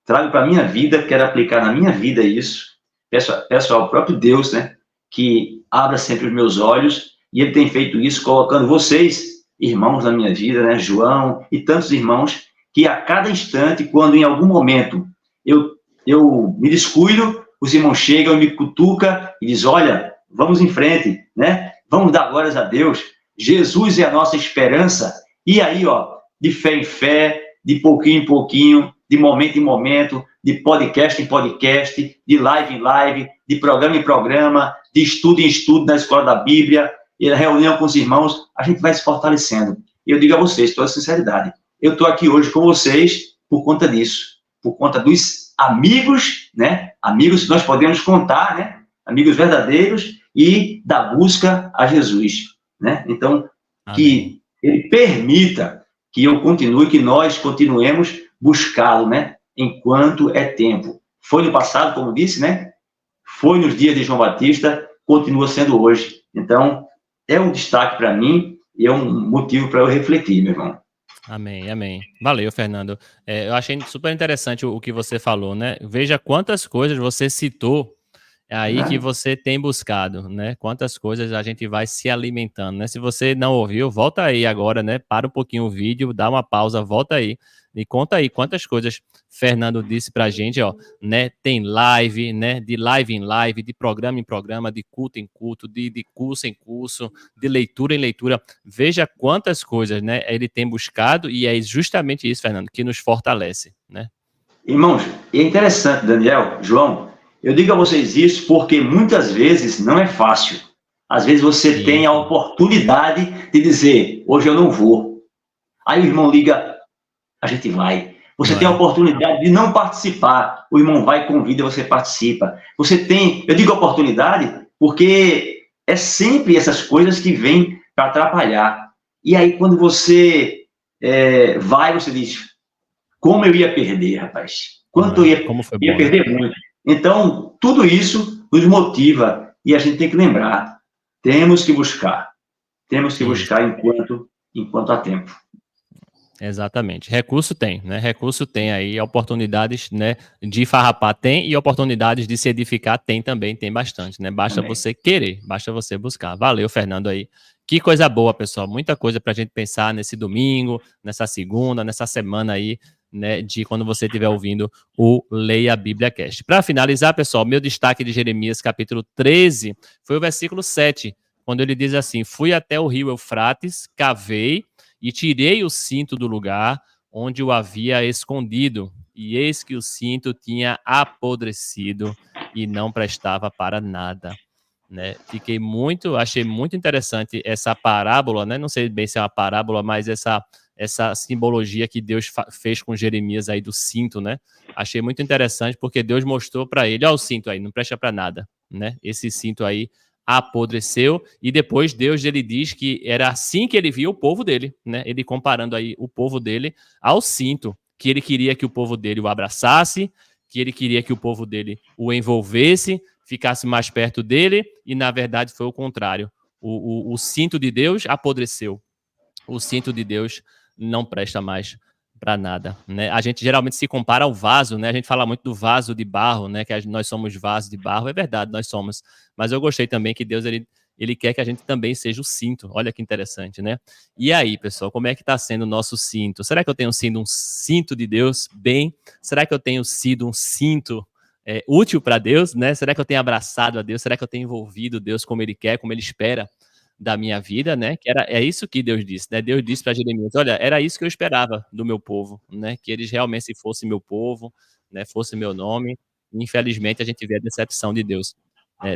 trago para a minha vida, quero aplicar na minha vida isso, peço ao próprio Deus, né, que abra sempre os meus olhos, e Ele tem feito isso colocando vocês, irmãos na minha vida, né, João e tantos irmãos, que a cada instante, quando em algum momento eu me descuido, os irmãos chegam, me cutucam e dizem: olha, vamos em frente, né? Vamos dar glórias a Deus. Jesus é a nossa esperança. E aí, ó, de fé em fé, de pouquinho em pouquinho, de momento em momento, de podcast em podcast, de live em live, de programa em programa, de estudo em estudo na escola da Bíblia, e na reunião com os irmãos, a gente vai se fortalecendo. E eu digo a vocês, toda sinceridade, eu estou aqui hoje com vocês por conta disso, por conta dos amigos, né? Amigos que nós podemos contar, né? Amigos verdadeiros e da busca a Jesus, né? Então, Amém. Que Ele permita que eu continue, que nós continuemos buscá-lo, né? Enquanto é tempo. Foi no passado, como disse, né? Foi nos dias de João Batista, continua sendo hoje. Então, é um destaque para mim e é um motivo para eu refletir, meu irmão. Amém, amém. Valeu, Fernando. Eu achei super interessante o que você falou, né? Veja quantas coisas você citou aí que você tem buscado, né? Quantas coisas a gente vai se alimentando, né? Se você não ouviu, volta aí agora, né? Para um pouquinho o vídeo, dá uma pausa, volta aí e conta aí quantas coisas Fernando disse pra gente, ó, né? Tem live, né? De live em live, de programa em programa, de culto em culto, de curso em curso, de leitura em leitura. Veja quantas coisas, né? Ele tem buscado e é justamente isso, Fernando, que nos fortalece, né? Irmãos, é interessante, Daniel, João, eu digo a vocês isso porque muitas vezes não é fácil. Às vezes você tem a oportunidade de dizer, hoje eu não vou. Aí o irmão liga, a gente vai. Você tem a oportunidade de não participar. O irmão vai, convida, você participa. Você tem, eu digo oportunidade porque é sempre essas coisas que vêm para atrapalhar. E aí quando você vai, você diz, como eu ia perder, rapaz? Quanto eu ia perder muito. Então, tudo isso nos motiva e a gente tem que lembrar, temos que buscar enquanto há tempo. Exatamente. Recurso tem, né? Recurso tem aí, oportunidades, né, de farrapar tem e oportunidades de se edificar tem também, tem bastante, né? Basta você querer, basta você buscar. Valeu, Fernando aí. Que coisa boa, pessoal. Muita coisa pra gente pensar nesse domingo, nessa segunda, nessa semana aí, né, de quando você estiver ouvindo o Leia a Bíblia Cast. Para finalizar, pessoal, meu destaque de Jeremias, capítulo 13, foi o versículo 7, quando ele diz assim: fui até o rio Eufrates, cavei e tirei o cinto do lugar onde o havia escondido, e eis que o cinto tinha apodrecido e não prestava para nada. Né? Achei muito interessante essa parábola, né? Não sei bem se é uma parábola, mas essa simbologia que Deus fez com Jeremias aí do cinto, né? Achei muito interessante porque Deus mostrou para ele, ó, o cinto aí, não presta para nada, né? Esse cinto aí apodreceu e depois Deus ele diz que era assim que ele via o povo dele, né? Ele comparando aí o povo dele ao cinto, que ele queria que o povo dele o abraçasse, que ele queria que o povo dele o envolvesse, ficasse mais perto dele, e na verdade foi o contrário. O cinto de Deus apodreceu. O cinto de Deus não presta mais para nada, né? A gente geralmente se compara ao vaso, né? A gente fala muito do vaso de barro, né? Que nós somos vaso de barro, é verdade, nós somos. Mas eu gostei também que Deus ele quer que a gente também seja o cinto. Olha que interessante, né? E aí, pessoal, como é que está sendo o nosso cinto? Será que eu tenho sido um cinto de Deus? Bem, será que eu tenho sido um cinto útil para Deus, né? Será que eu tenho abraçado a Deus? Será que eu tenho envolvido Deus como Ele quer, como Ele espera da minha vida, né? Que é isso que Deus disse, né? Deus disse para Jeremias: olha, era isso que eu esperava do meu povo, né? Que eles realmente fossem meu povo, né? Fosse meu nome. Infelizmente, a gente vê a decepção de Deus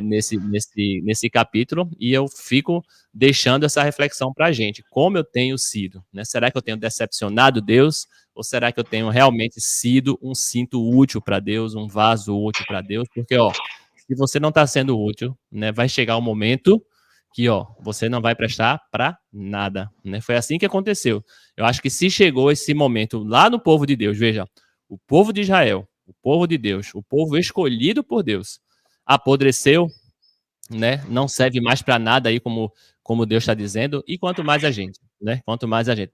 nesse capítulo, e eu fico deixando essa reflexão para a gente: como eu tenho sido, né? Será que eu tenho decepcionado Deus? Ou será que eu tenho realmente sido um cinto útil para Deus, um vaso útil para Deus? Porque, ó, se você não está sendo útil, né? Vai chegar um momento que, ó, você não vai prestar para nada, né? Foi assim que aconteceu. Eu acho que se chegou esse momento lá no povo de Deus, veja, o povo de Israel, o povo de Deus, o povo escolhido por Deus, apodreceu, né? Não serve mais para nada aí, como Deus está dizendo, e quanto mais a gente, né? Quanto mais a gente.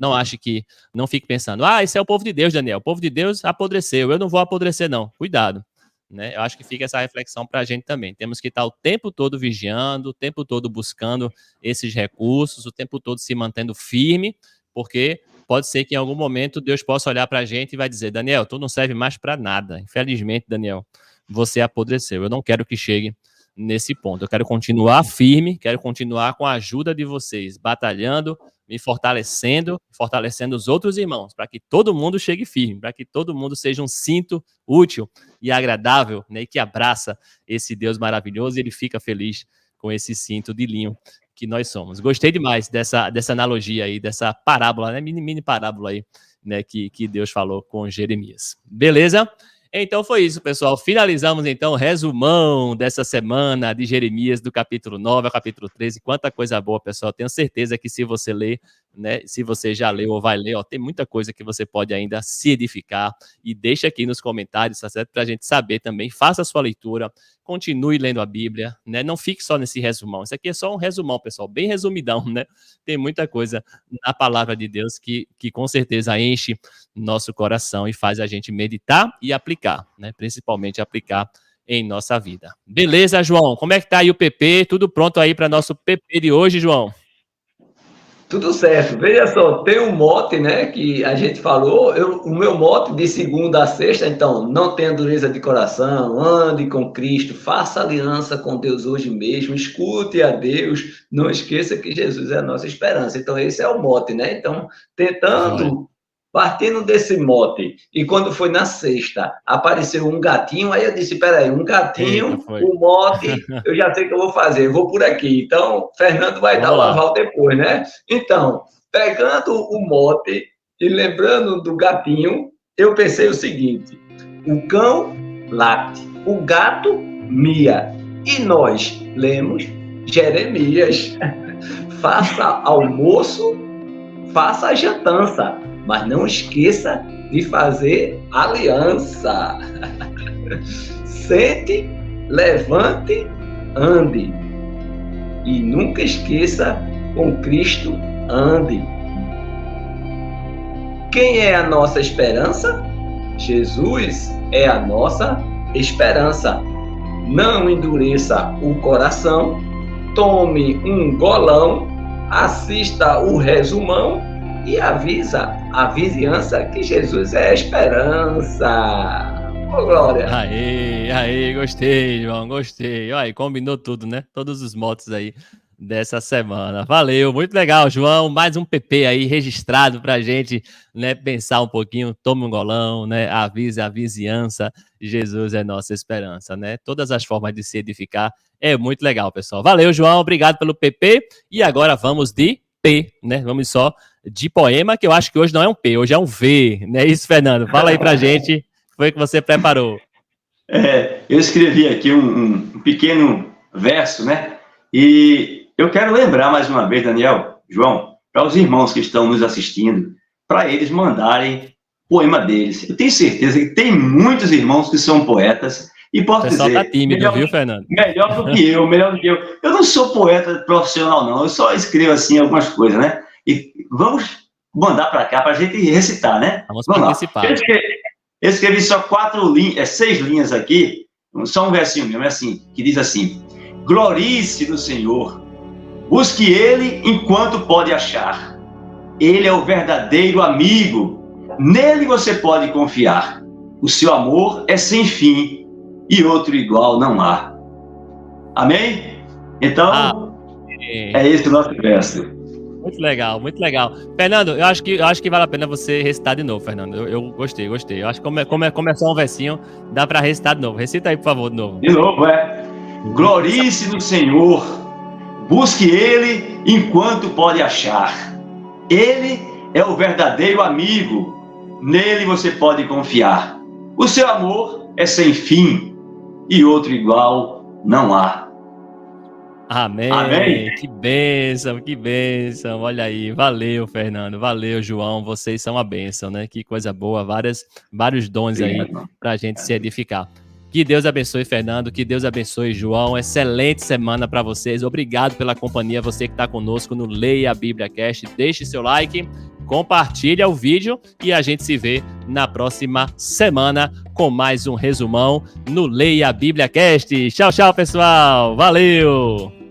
Não fique pensando, esse é o povo de Deus, Daniel. O povo de Deus apodreceu, eu não vou apodrecer, não. Cuidado. Né? Eu acho que fica essa reflexão para a gente também. Temos que estar o tempo todo vigiando, o tempo todo buscando esses recursos, o tempo todo se mantendo firme, porque pode ser que em algum momento Deus possa olhar para a gente e vai dizer: Daniel, tu não serve mais para nada. Infelizmente, Daniel, você apodreceu. Eu não quero que chegue nesse ponto. Eu quero continuar firme, quero continuar com a ajuda de vocês, batalhando, me fortalecendo os outros irmãos, para que todo mundo chegue firme, para que todo mundo seja um cinto útil e agradável, né, e que abraça esse Deus maravilhoso e ele fica feliz com esse cinto de linho que nós somos. Gostei demais dessa analogia aí, dessa parábola, né, mini parábola aí, né, que Deus falou com Jeremias. Beleza? Então foi isso, pessoal. Finalizamos, então, o resumão dessa semana de Jeremias, do capítulo 9 ao capítulo 13. Quanta coisa boa, pessoal. Tenho certeza que se você ler, né, se você já leu ou vai ler, ó, tem muita coisa que você pode ainda se edificar. E deixa aqui nos comentários, tá certo? Para a gente saber também. Faça a sua leitura, continue lendo a Bíblia, né? Não fique só nesse resumão. Isso aqui é só um resumão, pessoal, bem resumidão, né? Tem muita coisa na palavra de Deus que com certeza enche nosso coração e faz a gente meditar e aplicar, né? Principalmente aplicar em nossa vida. Beleza, João? Como é que tá aí o PP? Tudo pronto aí para nosso PP de hoje, João? Tudo certo. Veja só, tem um mote, né, que a gente falou, o meu mote de segunda a sexta, então, não tenha dureza de coração, ande com Cristo, faça aliança com Deus hoje mesmo, escute a Deus, não esqueça que Jesus é a nossa esperança. Então, esse é o mote, né? Então, partindo desse mote, e quando foi na sexta, apareceu um gatinho, aí eu disse, peraí, um gatinho, o mote, eu já sei o que eu vou fazer, eu vou por aqui. Então, Fernando vai dar o aval depois, né? Então, pegando o mote e lembrando do gatinho, eu pensei o seguinte, o cão late, o gato mia, e nós lemos Jeremias, faça almoço, faça a jantança, mas não esqueça de fazer aliança. Sente, levante, ande. E nunca esqueça, com Cristo ande. Quem é a nossa esperança? Jesus é a nossa esperança. Não endureça o coração, tome um golão, assista o resumão e avisa a vizinhança que Jesus é a esperança. Ô, Glória! Aê, gostei, João, gostei. Olha, combinou tudo, né? Todos os motos aí dessa semana. Valeu, muito legal, João. Mais um PP aí registrado pra gente, né? Pensar um pouquinho, tome um golão, né? Avise a vizinhança, Jesus é nossa esperança, né? Todas as formas de se edificar é muito legal, pessoal. Valeu, João, obrigado pelo PP. E agora vamos de P, né? Vamos só de poema, que eu acho que hoje não é um P, hoje é um V, não é isso, Fernando? Fala aí pra gente, o que foi que você preparou? Eu escrevi aqui um pequeno verso, né? E eu quero lembrar mais uma vez, Daniel, João, para os irmãos que estão nos assistindo, para eles mandarem poema deles. Eu tenho certeza que tem muitos irmãos que são poetas, e posso dizer... O pessoal tá tímido, viu, Fernando? Melhor do que eu. Eu não sou poeta profissional, não, eu só escrevo, assim, algumas coisas, né? E vamos mandar para cá para a gente recitar, né? Vamos participar. Eu escrevi só 6 linhas aqui, só um versinho mesmo, é assim, que diz assim: glorie-se no Senhor, busque Ele enquanto pode achar. Ele é o verdadeiro amigo, nele você pode confiar. O seu amor é sem fim e outro igual não há. Amém? Então, é esse o nosso verso. Muito legal, muito legal. Fernando, eu acho que vale a pena você recitar de novo, Fernando. Eu gostei. Eu acho que como é só um versinho, dá para recitar de novo. Recita aí, por favor, de novo. De novo, glorie-se no Senhor, busque Ele enquanto pode achar. Ele é o verdadeiro amigo, nele você pode confiar. O seu amor é sem fim e outro igual não há. Amém. Que bênção, olha aí, valeu, Fernando, valeu, João, vocês são a bênção, né, que coisa boa, vários dons aí pra gente se edificar. Que Deus abençoe, Fernando, que Deus abençoe, João, excelente semana para vocês, obrigado pela companhia, você que tá conosco no Leia a Bíblia Cast, deixe seu like, compartilha o vídeo e a gente se vê na próxima semana com mais um resumão no Leia a Bíblia Cast. Tchau, pessoal. Valeu!